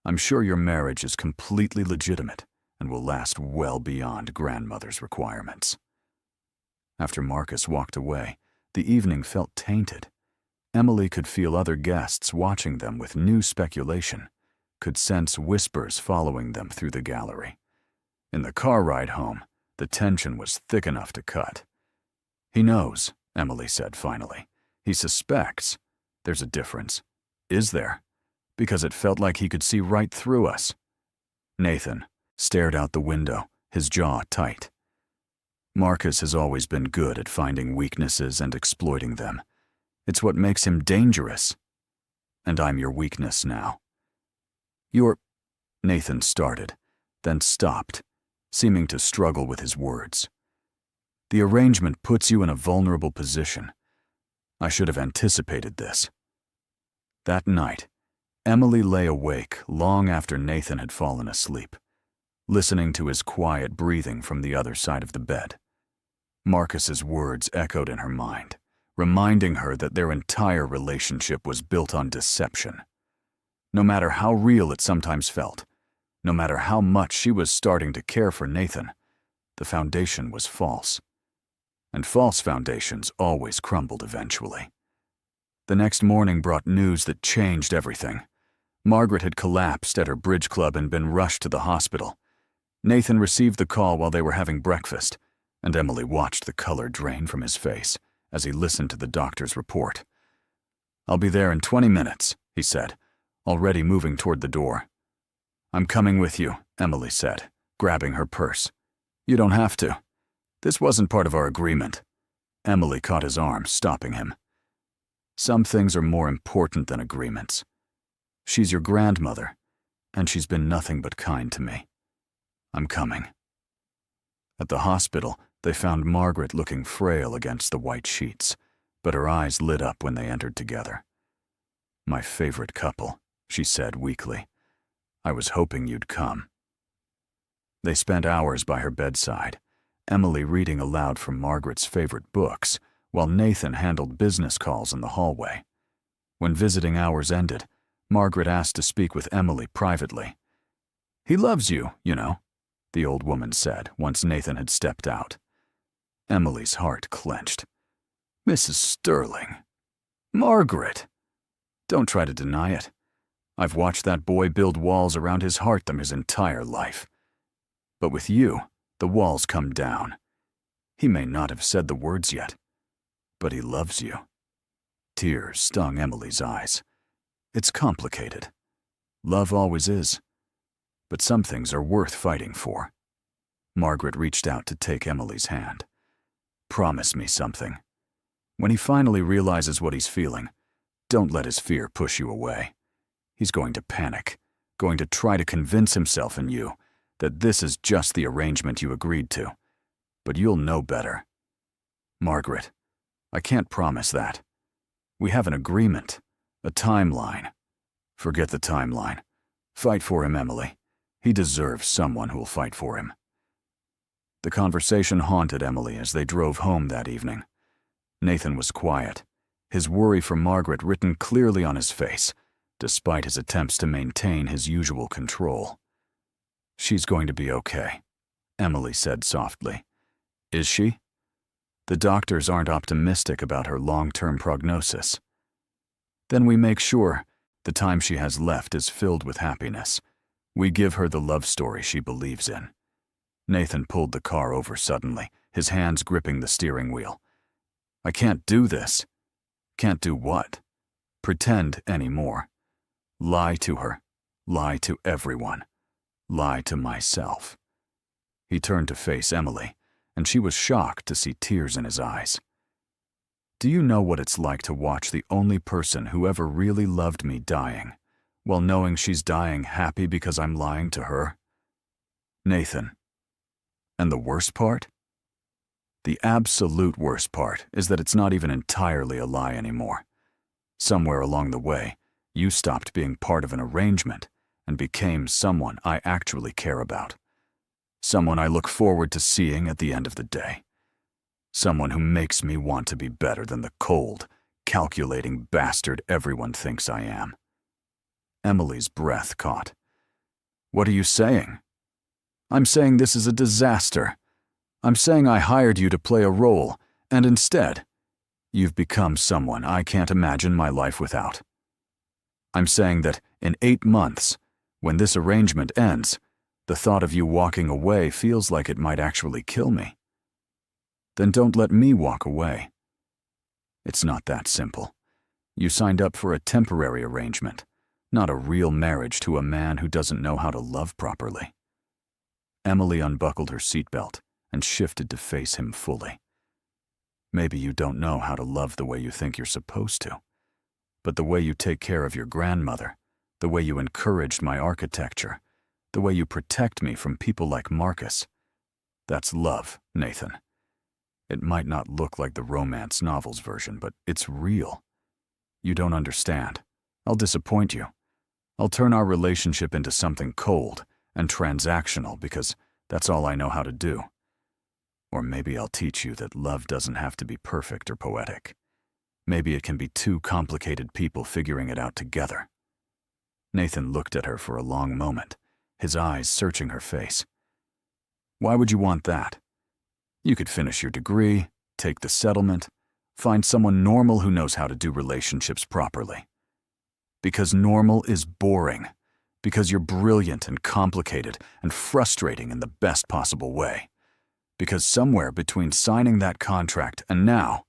I'm sure your marriage is completely legitimate and will last well beyond grandmother's requirements. After Marcus walked away, the evening felt tainted. Emily could feel other guests watching them with new speculation, could sense whispers following them through the gallery. In the car ride home, the tension was thick enough to cut. He knows, Emily said finally. He suspects. There's a difference. Is there? Because it felt like he could see right through us. Nathan stared out the window, his jaw tight. Marcus has always been good at finding weaknesses and exploiting them. It's what makes him dangerous. And I'm your weakness now. Nathan started, then stopped, seeming to struggle with his words. The arrangement puts you in a vulnerable position. I should have anticipated this. That night, Emily lay awake long after Nathan had fallen asleep, listening to his quiet breathing from the other side of the bed. Marcus's words echoed in her mind, reminding her that their entire relationship was built on deception. No matter how real it sometimes felt, no matter how much she was starting to care for Nathan, the foundation was false. And false foundations always crumbled eventually. The next morning brought news that changed everything. Margaret had collapsed at her bridge club and been rushed to the hospital. Nathan received the call while they were having breakfast, and Emily watched the color drain from his face as he listened to the doctor's report. I'll be there in 20 minutes, he said, already moving toward the door. I'm coming with you, Emily said, grabbing her purse. You don't have to. This wasn't part of our agreement. Emily caught his arm, stopping him. Some things are more important than agreements. She's your grandmother, and she's been nothing but kind to me. I'm coming. At the hospital, they found Margaret looking frail against the white sheets, but her eyes lit up when they entered together. My favorite couple, she said weakly. I was hoping you'd come. They spent hours by her bedside, Emily reading aloud from Margaret's favorite books, while Nathan handled business calls in the hallway. When visiting hours ended, Margaret asked to speak with Emily privately. He loves you, you know, the old woman said once Nathan had stepped out. Emily's heart clenched. Mrs. Sterling. Margaret! Don't try to deny it. I've watched that boy build walls around his heart his entire life. But with you, the walls come down. He may not have said the words yet, but he loves you. Tears stung Emily's eyes. It's complicated. Love always is. But some things are worth fighting for. Margaret reached out to take Emily's hand. Promise me something. When he finally realizes what he's feeling, don't let his fear push you away. He's going to panic, going to try to convince himself and you that this is just the arrangement you agreed to. But you'll know better. Margaret, I can't promise that. We have an agreement, a timeline. Forget the timeline. Fight for him, Emily. He deserves someone who'll fight for him. The conversation haunted Emily as they drove home that evening. Nathan was quiet, his worry for Margaret written clearly on his face, despite his attempts to maintain his usual control. She's going to be okay, Emily said softly. Is she? The doctors aren't optimistic about her long-term prognosis. Then we make sure the time she has left is filled with happiness. We give her the love story she believes in. Nathan pulled the car over suddenly, his hands gripping the steering wheel. I can't do this. Can't do what? Pretend anymore. Lie to her. Lie to everyone. Lie to myself. He turned to face Emily, and she was shocked to see tears in his eyes. Do you know what it's like to watch the only person who ever really loved me dying, while knowing she's dying happy because I'm lying to her? Nathan. And the worst part? The absolute worst part is that it's not even entirely a lie anymore. Somewhere along the way, you stopped being part of an arrangement and became someone I actually care about. Someone I look forward to seeing at the end of the day. Someone who makes me want to be better than the cold, calculating bastard everyone thinks I am. Emily's breath caught. What are you saying? I'm saying this is a disaster. I'm saying I hired you to play a role, and instead, you've become someone I can't imagine my life without. I'm saying that in 8 months, when this arrangement ends, the thought of you walking away feels like it might actually kill me. Then don't let me walk away. It's not that simple. You signed up for a temporary arrangement, not a real marriage to a man who doesn't know how to love properly. Emily unbuckled her seatbelt and shifted to face him fully. Maybe you don't know how to love the way you think you're supposed to, but the way you take care of your grandmother, the way you encouraged my architecture, the way you protect me from people like Marcus, that's love, Nathan. It might not look like the romance novels version, but it's real. You don't understand. I'll disappoint you. I'll turn our relationship into something cold and transactional because that's all I know how to do. Or maybe I'll teach you that love doesn't have to be perfect or poetic. Maybe it can be two complicated people figuring it out together. Nathan looked at her for a long moment, his eyes searching her face. Why would you want that? You could finish your degree, take the settlement, find someone normal who knows how to do relationships properly. Because normal is boring. Because you're brilliant and complicated and frustrating in the best possible way. Because somewhere between signing that contract and now,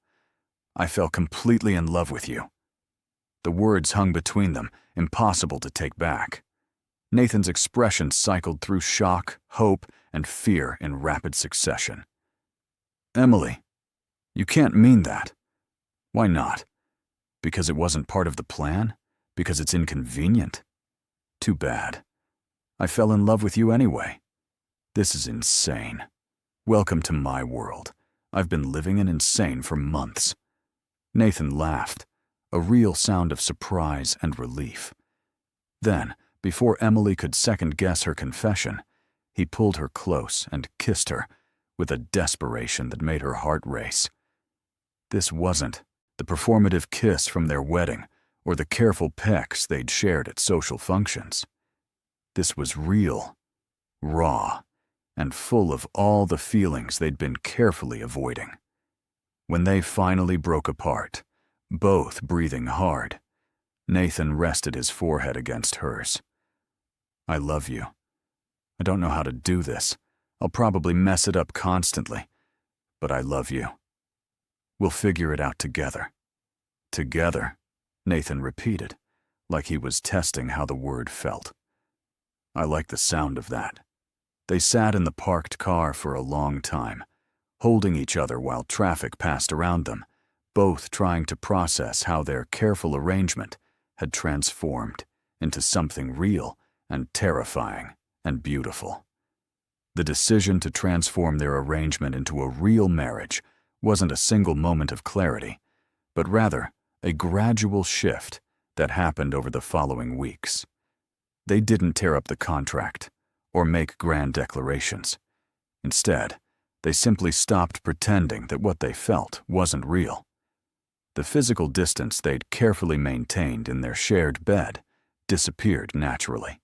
I fell completely in love with you. The words hung between them, impossible to take back. Nathan's expression cycled through shock, hope, and fear in rapid succession. Emily, you can't mean that. Why not? Because it wasn't part of the plan? Because it's inconvenient? Too bad. I fell in love with you anyway. This is insane. Welcome to my world. I've been living in insane for months. Nathan laughed, a real sound of surprise and relief. Then, before Emily could second-guess her confession, he pulled her close and kissed her with a desperation that made her heart race. This wasn't the performative kiss from their wedding or the careful pecks they'd shared at social functions. This was real, raw, and full of all the feelings they'd been carefully avoiding. When they finally broke apart, both breathing hard, Nathan rested his forehead against hers. I love you. I don't know how to do this. I'll probably mess it up constantly, but I love you. We'll figure it out together. Together, Nathan repeated, like he was testing how the word felt. I like the sound of that. They sat in the parked car for a long time, holding each other while traffic passed around them, both trying to process how their careful arrangement had transformed into something real and terrifying and beautiful. The decision to transform their arrangement into a real marriage wasn't a single moment of clarity, but rather a gradual shift that happened over the following weeks. They didn't tear up the contract or make grand declarations. Instead, they simply stopped pretending that what they felt wasn't real. The physical distance they'd carefully maintained in their shared bed disappeared naturally.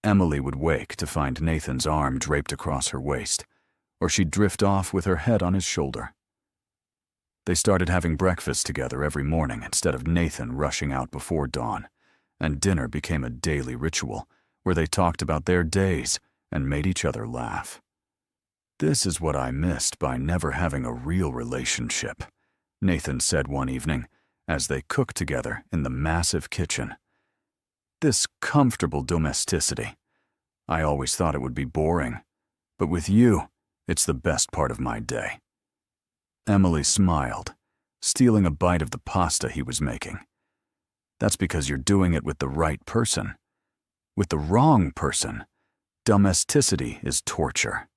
Emily would wake to find Nathan's arm draped across her waist, or she'd drift off with her head on his shoulder. They started having breakfast together every morning instead of Nathan rushing out before dawn, and dinner became a daily ritual where they talked about their days and made each other laugh. This is what I missed by never having a real relationship, Nathan said one evening as they cooked together in the massive kitchen. This comfortable domesticity. I always thought it would be boring, but with you, it's the best part of my day. Emily smiled, stealing a bite of the pasta he was making. That's because you're doing it with the right person. With the wrong person, domesticity is torture.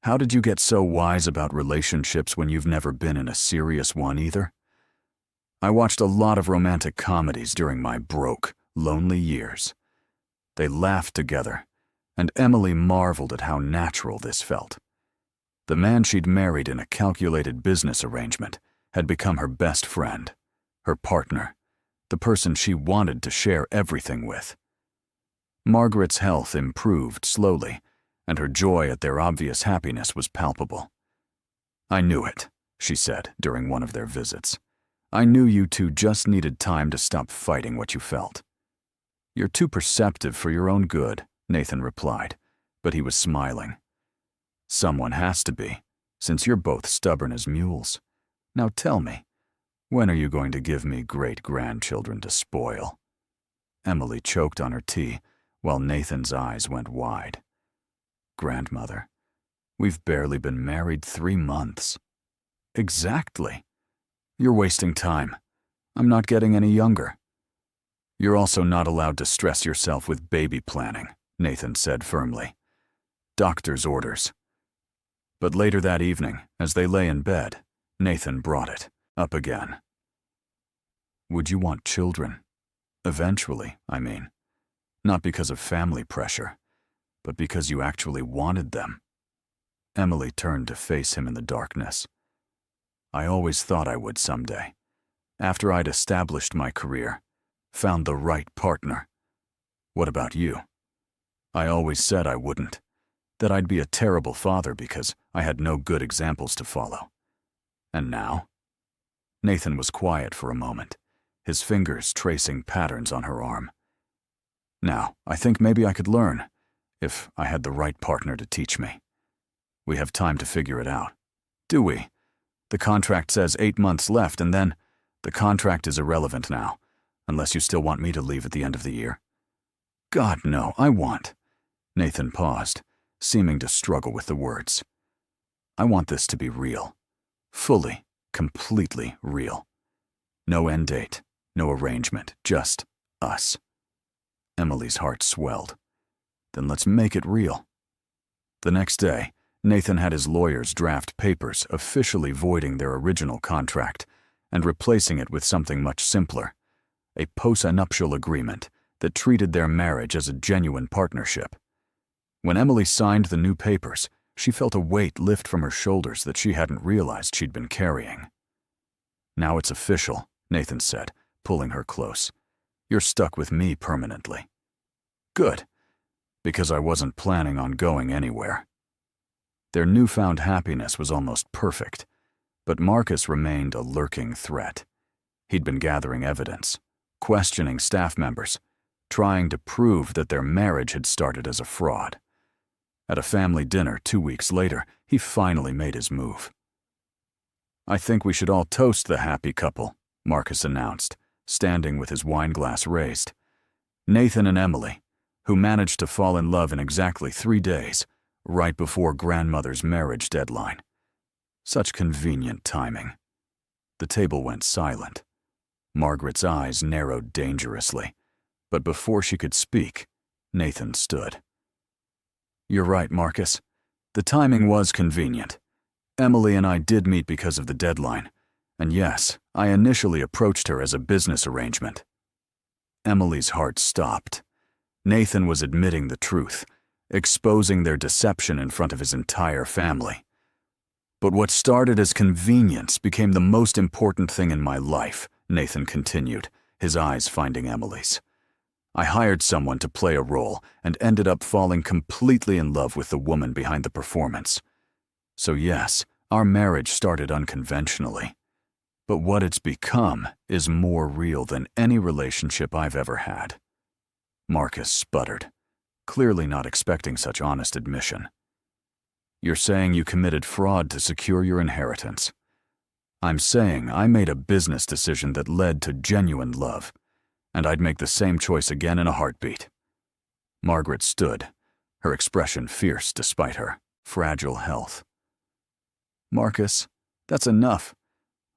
How did you get so wise about relationships when you've never been in a serious one either? I watched a lot of romantic comedies during my broke, lonely years. They laughed together, and Emily marveled at how natural this felt. The man she'd married in a calculated business arrangement had become her best friend, her partner, the person she wanted to share everything with. Margaret's health improved slowly, and her joy at their obvious happiness was palpable. "I knew it," she said during one of their visits. "I knew you two just needed time to stop fighting what you felt." "You're too perceptive for your own good," Nathan replied, but he was smiling. "Someone has to be, since you're both stubborn as mules. Now tell me, when are you going to give me great-grandchildren to spoil?" Emily choked on her tea, while Nathan's eyes went wide. "Grandmother, we've barely been married 3 months." "Exactly. You're wasting time. I'm not getting any younger." "You're also not allowed to stress yourself with baby planning," Nathan said firmly. "Doctor's orders." But later that evening, as they lay in bed, Nathan brought it up again. "Would you want children? Eventually, I mean. Not because of family pressure, but because you actually wanted them." Emily turned to face him in the darkness. "I always thought I would someday, after I'd established my career, found the right partner. What about you?" "I always said I wouldn't, that I'd be a terrible father because I had no good examples to follow. And now?" Nathan was quiet for a moment, his fingers tracing patterns on her arm. "Now, I think maybe I could learn, if I had the right partner to teach me. We have time to figure it out. Do we? The contract says 8 months left, and then the contract is irrelevant now, unless you still want me to leave at the end of the year." "God, no, I want—" Nathan paused, seeming to struggle with the words. "I want this to be real. Fully, completely real. No end date, no arrangement, just us." Emily's heart swelled. "Then let's make it real." The next day, Nathan had his lawyers draft papers officially voiding their original contract and replacing it with something much simpler, a post-nuptial agreement that treated their marriage as a genuine partnership. When Emily signed the new papers, she felt a weight lift from her shoulders that she hadn't realized she'd been carrying. "Now it's official," Nathan said, pulling her close. "You're stuck with me permanently." "Good, because I wasn't planning on going anywhere." Their newfound happiness was almost perfect, but Marcus remained a lurking threat. He'd been gathering evidence, questioning staff members, trying to prove that their marriage had started as a fraud. At a family dinner 2 weeks later, he finally made his move. "I think we should all toast the happy couple," Marcus announced, standing with his wineglass raised. "Nathan and Emily, who managed to fall in love in exactly 3 days, right before grandmother's marriage deadline. Such convenient timing." The table went silent. Margaret's eyes narrowed dangerously, but before she could speak, Nathan stood. "You're right, Marcus. The timing was convenient. Emily and I did meet because of the deadline, and yes, I initially approached her as a business arrangement." Emily's heart stopped. Nathan was admitting the truth, exposing their deception in front of his entire family. "But what started as convenience became the most important thing in my life," Nathan continued, his eyes finding Emily's. "I hired someone to play a role and ended up falling completely in love with the woman behind the performance. So yes, our marriage started unconventionally. But what it's become is more real than any relationship I've ever had." Marcus sputtered, clearly not expecting such honest admission. You're saying you committed fraud to secure your inheritance. I'm saying I made a business decision that led to genuine love, and I'd make the same choice again in a heartbeat. Margaret stood, her expression fierce despite her fragile health. Marcus, that's enough.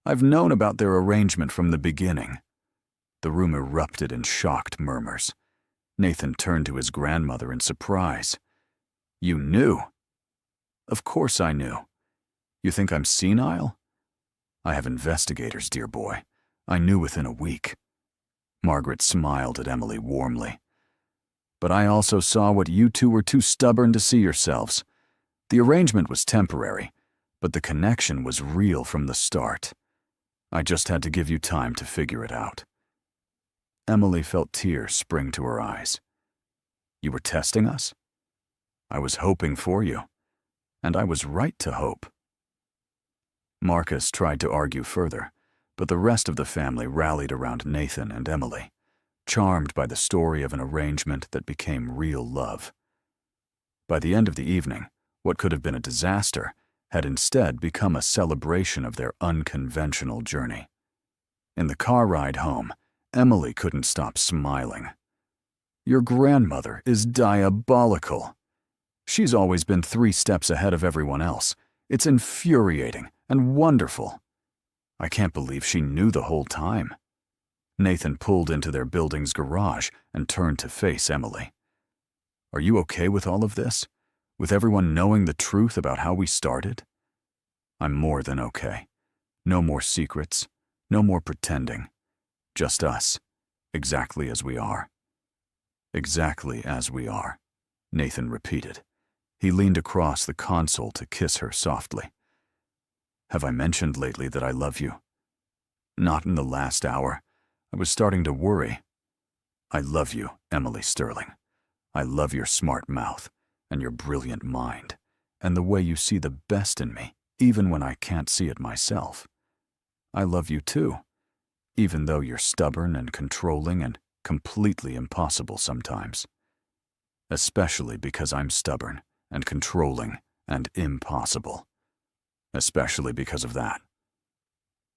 I've known about their arrangement from the beginning. The room erupted in shocked murmurs. Nathan turned to his grandmother in surprise. You knew? Of course I knew. You think I'm senile? I have investigators, dear boy. I knew within a week. Margaret smiled at Emily warmly. But I also saw what you two were too stubborn to see yourselves. The arrangement was temporary, but the connection was real from the start. I just had to give you time to figure it out. Emily felt tears spring to her eyes. You were testing us? I was hoping for you, and I was right to hope. Marcus tried to argue further, but the rest of the family rallied around Nathan and Emily, charmed by the story of an arrangement that became real love. By the end of the evening, what could have been a disaster had instead become a celebration of their unconventional journey. In the car ride home, Emily couldn't stop smiling. Your grandmother is diabolical. She's always been 3 steps ahead of everyone else. It's infuriating and wonderful. I can't believe she knew the whole time. Nathan pulled into their building's garage and turned to face Emily. Are you okay with all of this? With everyone knowing the truth about how we started? I'm more than okay. No more secrets, no more pretending. Just us, exactly as we are. Exactly as we are, Nathan repeated. He leaned across the console to kiss her softly. Have I mentioned lately that I love you? Not in the last hour. I was starting to worry. I love you, Emily Sterling. I love your smart mouth and your brilliant mind and the way you see the best in me, even when I can't see it myself. I love you too, even though you're stubborn and controlling and completely impossible sometimes. Especially because I'm stubborn and controlling and impossible. Especially because of that.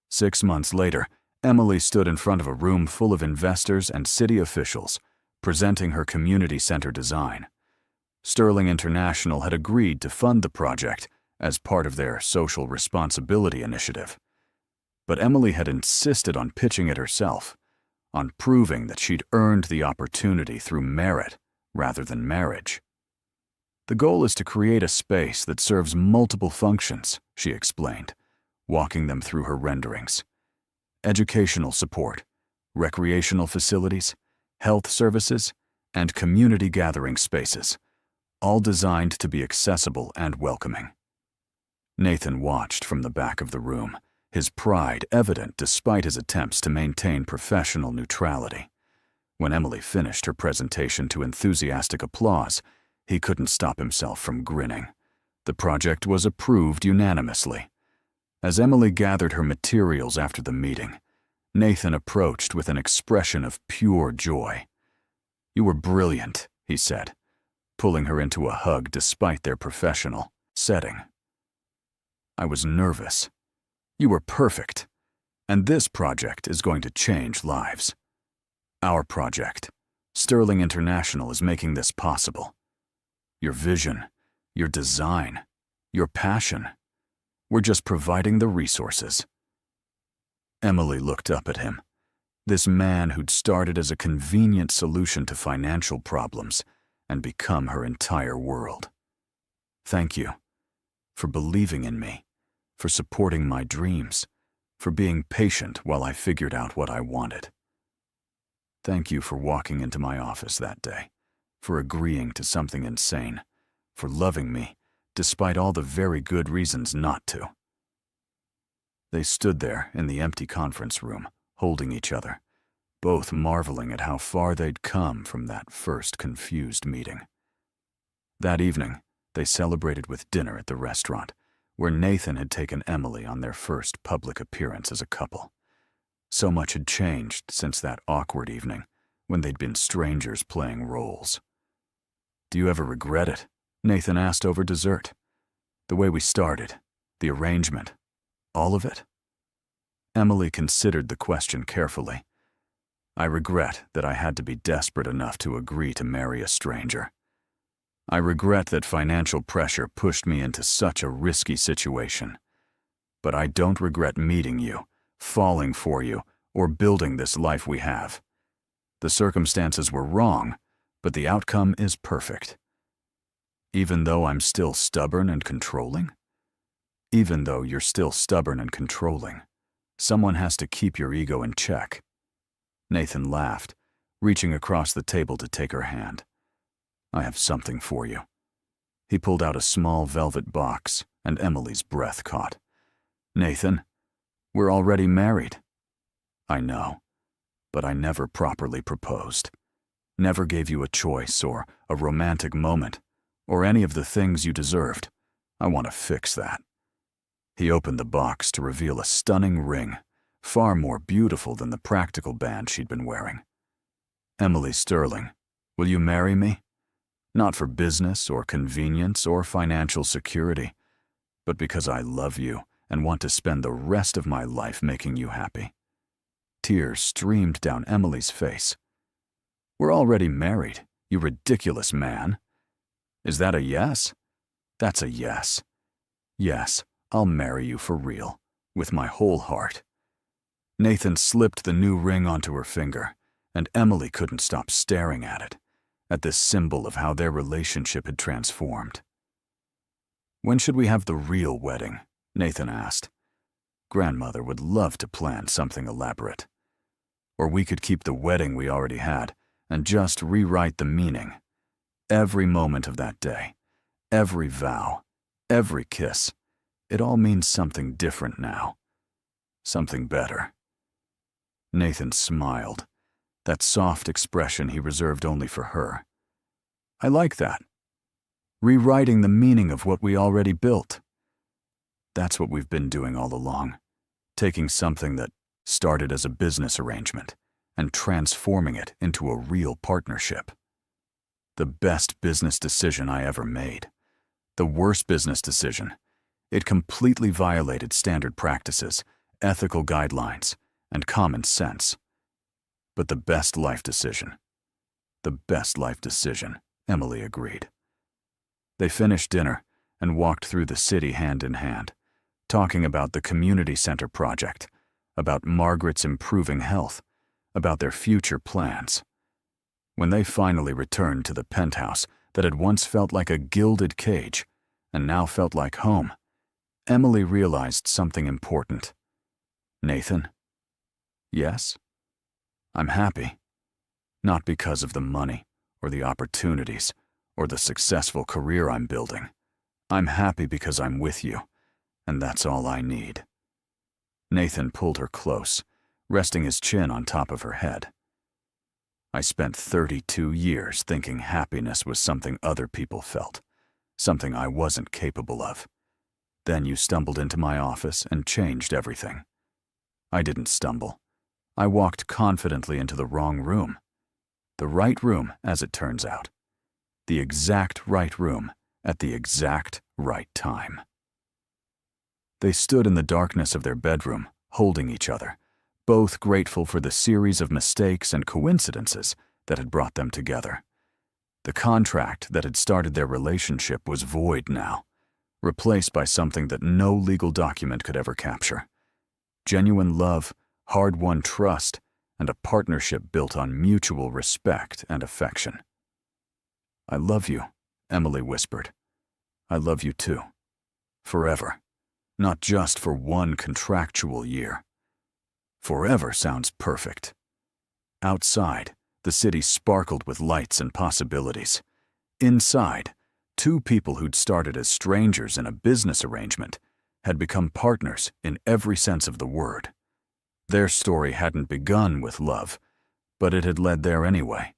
6 months later, Emily stood in front of a room full of investors and city officials, presenting her community center design. Sterling International had agreed to fund the project as part of their social responsibility initiative. But Emily had insisted on pitching it herself, on proving that she'd earned the opportunity through merit rather than marriage. The goal is to create a space that serves multiple functions, she explained, walking them through her renderings. Educational support, recreational facilities, health services, and community gathering spaces, all designed to be accessible and welcoming. Nathan watched from the back of the room, his pride evident despite his attempts to maintain professional neutrality. When Emily finished her presentation to enthusiastic applause, he couldn't stop himself from grinning. The project was approved unanimously. As Emily gathered her materials after the meeting, Nathan approached with an expression of pure joy. You were brilliant, he said, pulling her into a hug despite their professional setting. I was nervous. You were perfect. And this project is going to change lives. Our project, Sterling International, is making this possible. Your vision, your design, your passion. We're just providing the resources. Emily looked up at him. This man who'd started as a convenient solution to financial problems and become her entire world. Thank you for believing in me, for supporting my dreams, for being patient while I figured out what I wanted. Thank you for walking into my office that day, for agreeing to something insane, for loving me despite all the very good reasons not to. They stood there in the empty conference room, holding each other, both marveling at how far they'd come from that first confused meeting. That evening, they celebrated with dinner at the restaurant, where Nathan had taken Emily on their first public appearance as a couple. So much had changed since that awkward evening when they'd been strangers playing roles. Do you ever regret it? Nathan asked over dessert. The way we started, the arrangement, all of it? Emily considered the question carefully. I regret that I had to be desperate enough to agree to marry a stranger. I regret that financial pressure pushed me into such a risky situation. But I don't regret meeting you, falling for you, or building this life we have. The circumstances were wrong, but the outcome is perfect. Even though I'm still stubborn and controlling? Even though you're still stubborn and controlling, someone has to keep your ego in check. Nathan laughed, reaching across the table to take her hand. I have something for you. He pulled out a small velvet box, and Emily's breath caught. Nathan, we're already married. I know, but I never properly proposed. Never gave you a choice or a romantic moment, or any of the things you deserved. I want to fix that. He opened the box to reveal a stunning ring, far more beautiful than the practical band she'd been wearing. Emily Sterling, will you marry me? Not for business or convenience or financial security, but because I love you and want to spend the rest of my life making you happy. Tears streamed down Emily's face. We're already married, you ridiculous man. Is that a yes? That's a yes. Yes, I'll marry you for real, with my whole heart. Nathan slipped the new ring onto her finger, and Emily couldn't stop staring at it, at this symbol of how their relationship had transformed. When should we have the real wedding? Nathan asked. Grandmother would love to plan something elaborate. Or we could keep the wedding we already had and just rewrite the meaning. Every moment of that day, every vow, every kiss, it all means something different now. Something better. Nathan smiled, that soft expression he reserved only for her. I like that. Rewriting the meaning of what we already built. That's what we've been doing all along, taking something that started as a business arrangement and transforming it into a real partnership. The best business decision I ever made. The worst business decision. It completely violated standard practices, ethical guidelines, and common sense. But the best life decision. The best life decision, Emily agreed. They finished dinner and walked through the city hand in hand, talking about the community center project, about Margaret's improving health, about their future plans. When they finally returned to the penthouse that had once felt like a gilded cage and now felt like home, Emily realized something important. Nathan? Yes? I'm happy. Not because of the money or the opportunities or the successful career I'm building. I'm happy because I'm with you, and that's all I need. Nathan pulled her close, resting his chin on top of her head. I spent 32 years thinking happiness was something other people felt, something I wasn't capable of. Then you stumbled into my office and changed everything. I didn't stumble. I walked confidently into the wrong room. The right room, as it turns out. The exact right room at the exact right time. They stood in the darkness of their bedroom, holding each other, both grateful for the series of mistakes and coincidences that had brought them together. The contract that had started their relationship was void now, replaced by something that no legal document could ever capture. Genuine love, hard-won trust, and a partnership built on mutual respect and affection. I love you, Emily whispered. I love you too. Forever. Not just for one contractual year. Forever sounds perfect. Outside, the city sparkled with lights and possibilities. Inside, two people who'd started as strangers in a business arrangement had become partners in every sense of the word. Their story hadn't begun with love, but it had led there anyway,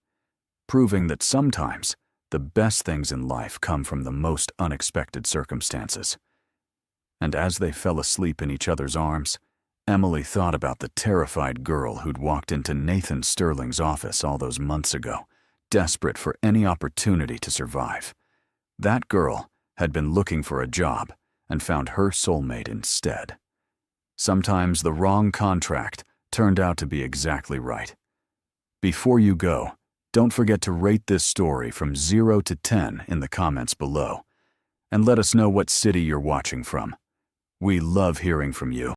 proving that sometimes the best things in life come from the most unexpected circumstances. And as they fell asleep in each other's arms, Emily thought about the terrified girl who'd walked into Nathan Sterling's office all those months ago, desperate for any opportunity to survive. That girl had been looking for a job and found her soulmate instead. Sometimes the wrong contract turned out to be exactly right. Before you go, don't forget to rate this story from 0 to 10 in the comments below, and let us know what city you're watching from. We love hearing from you.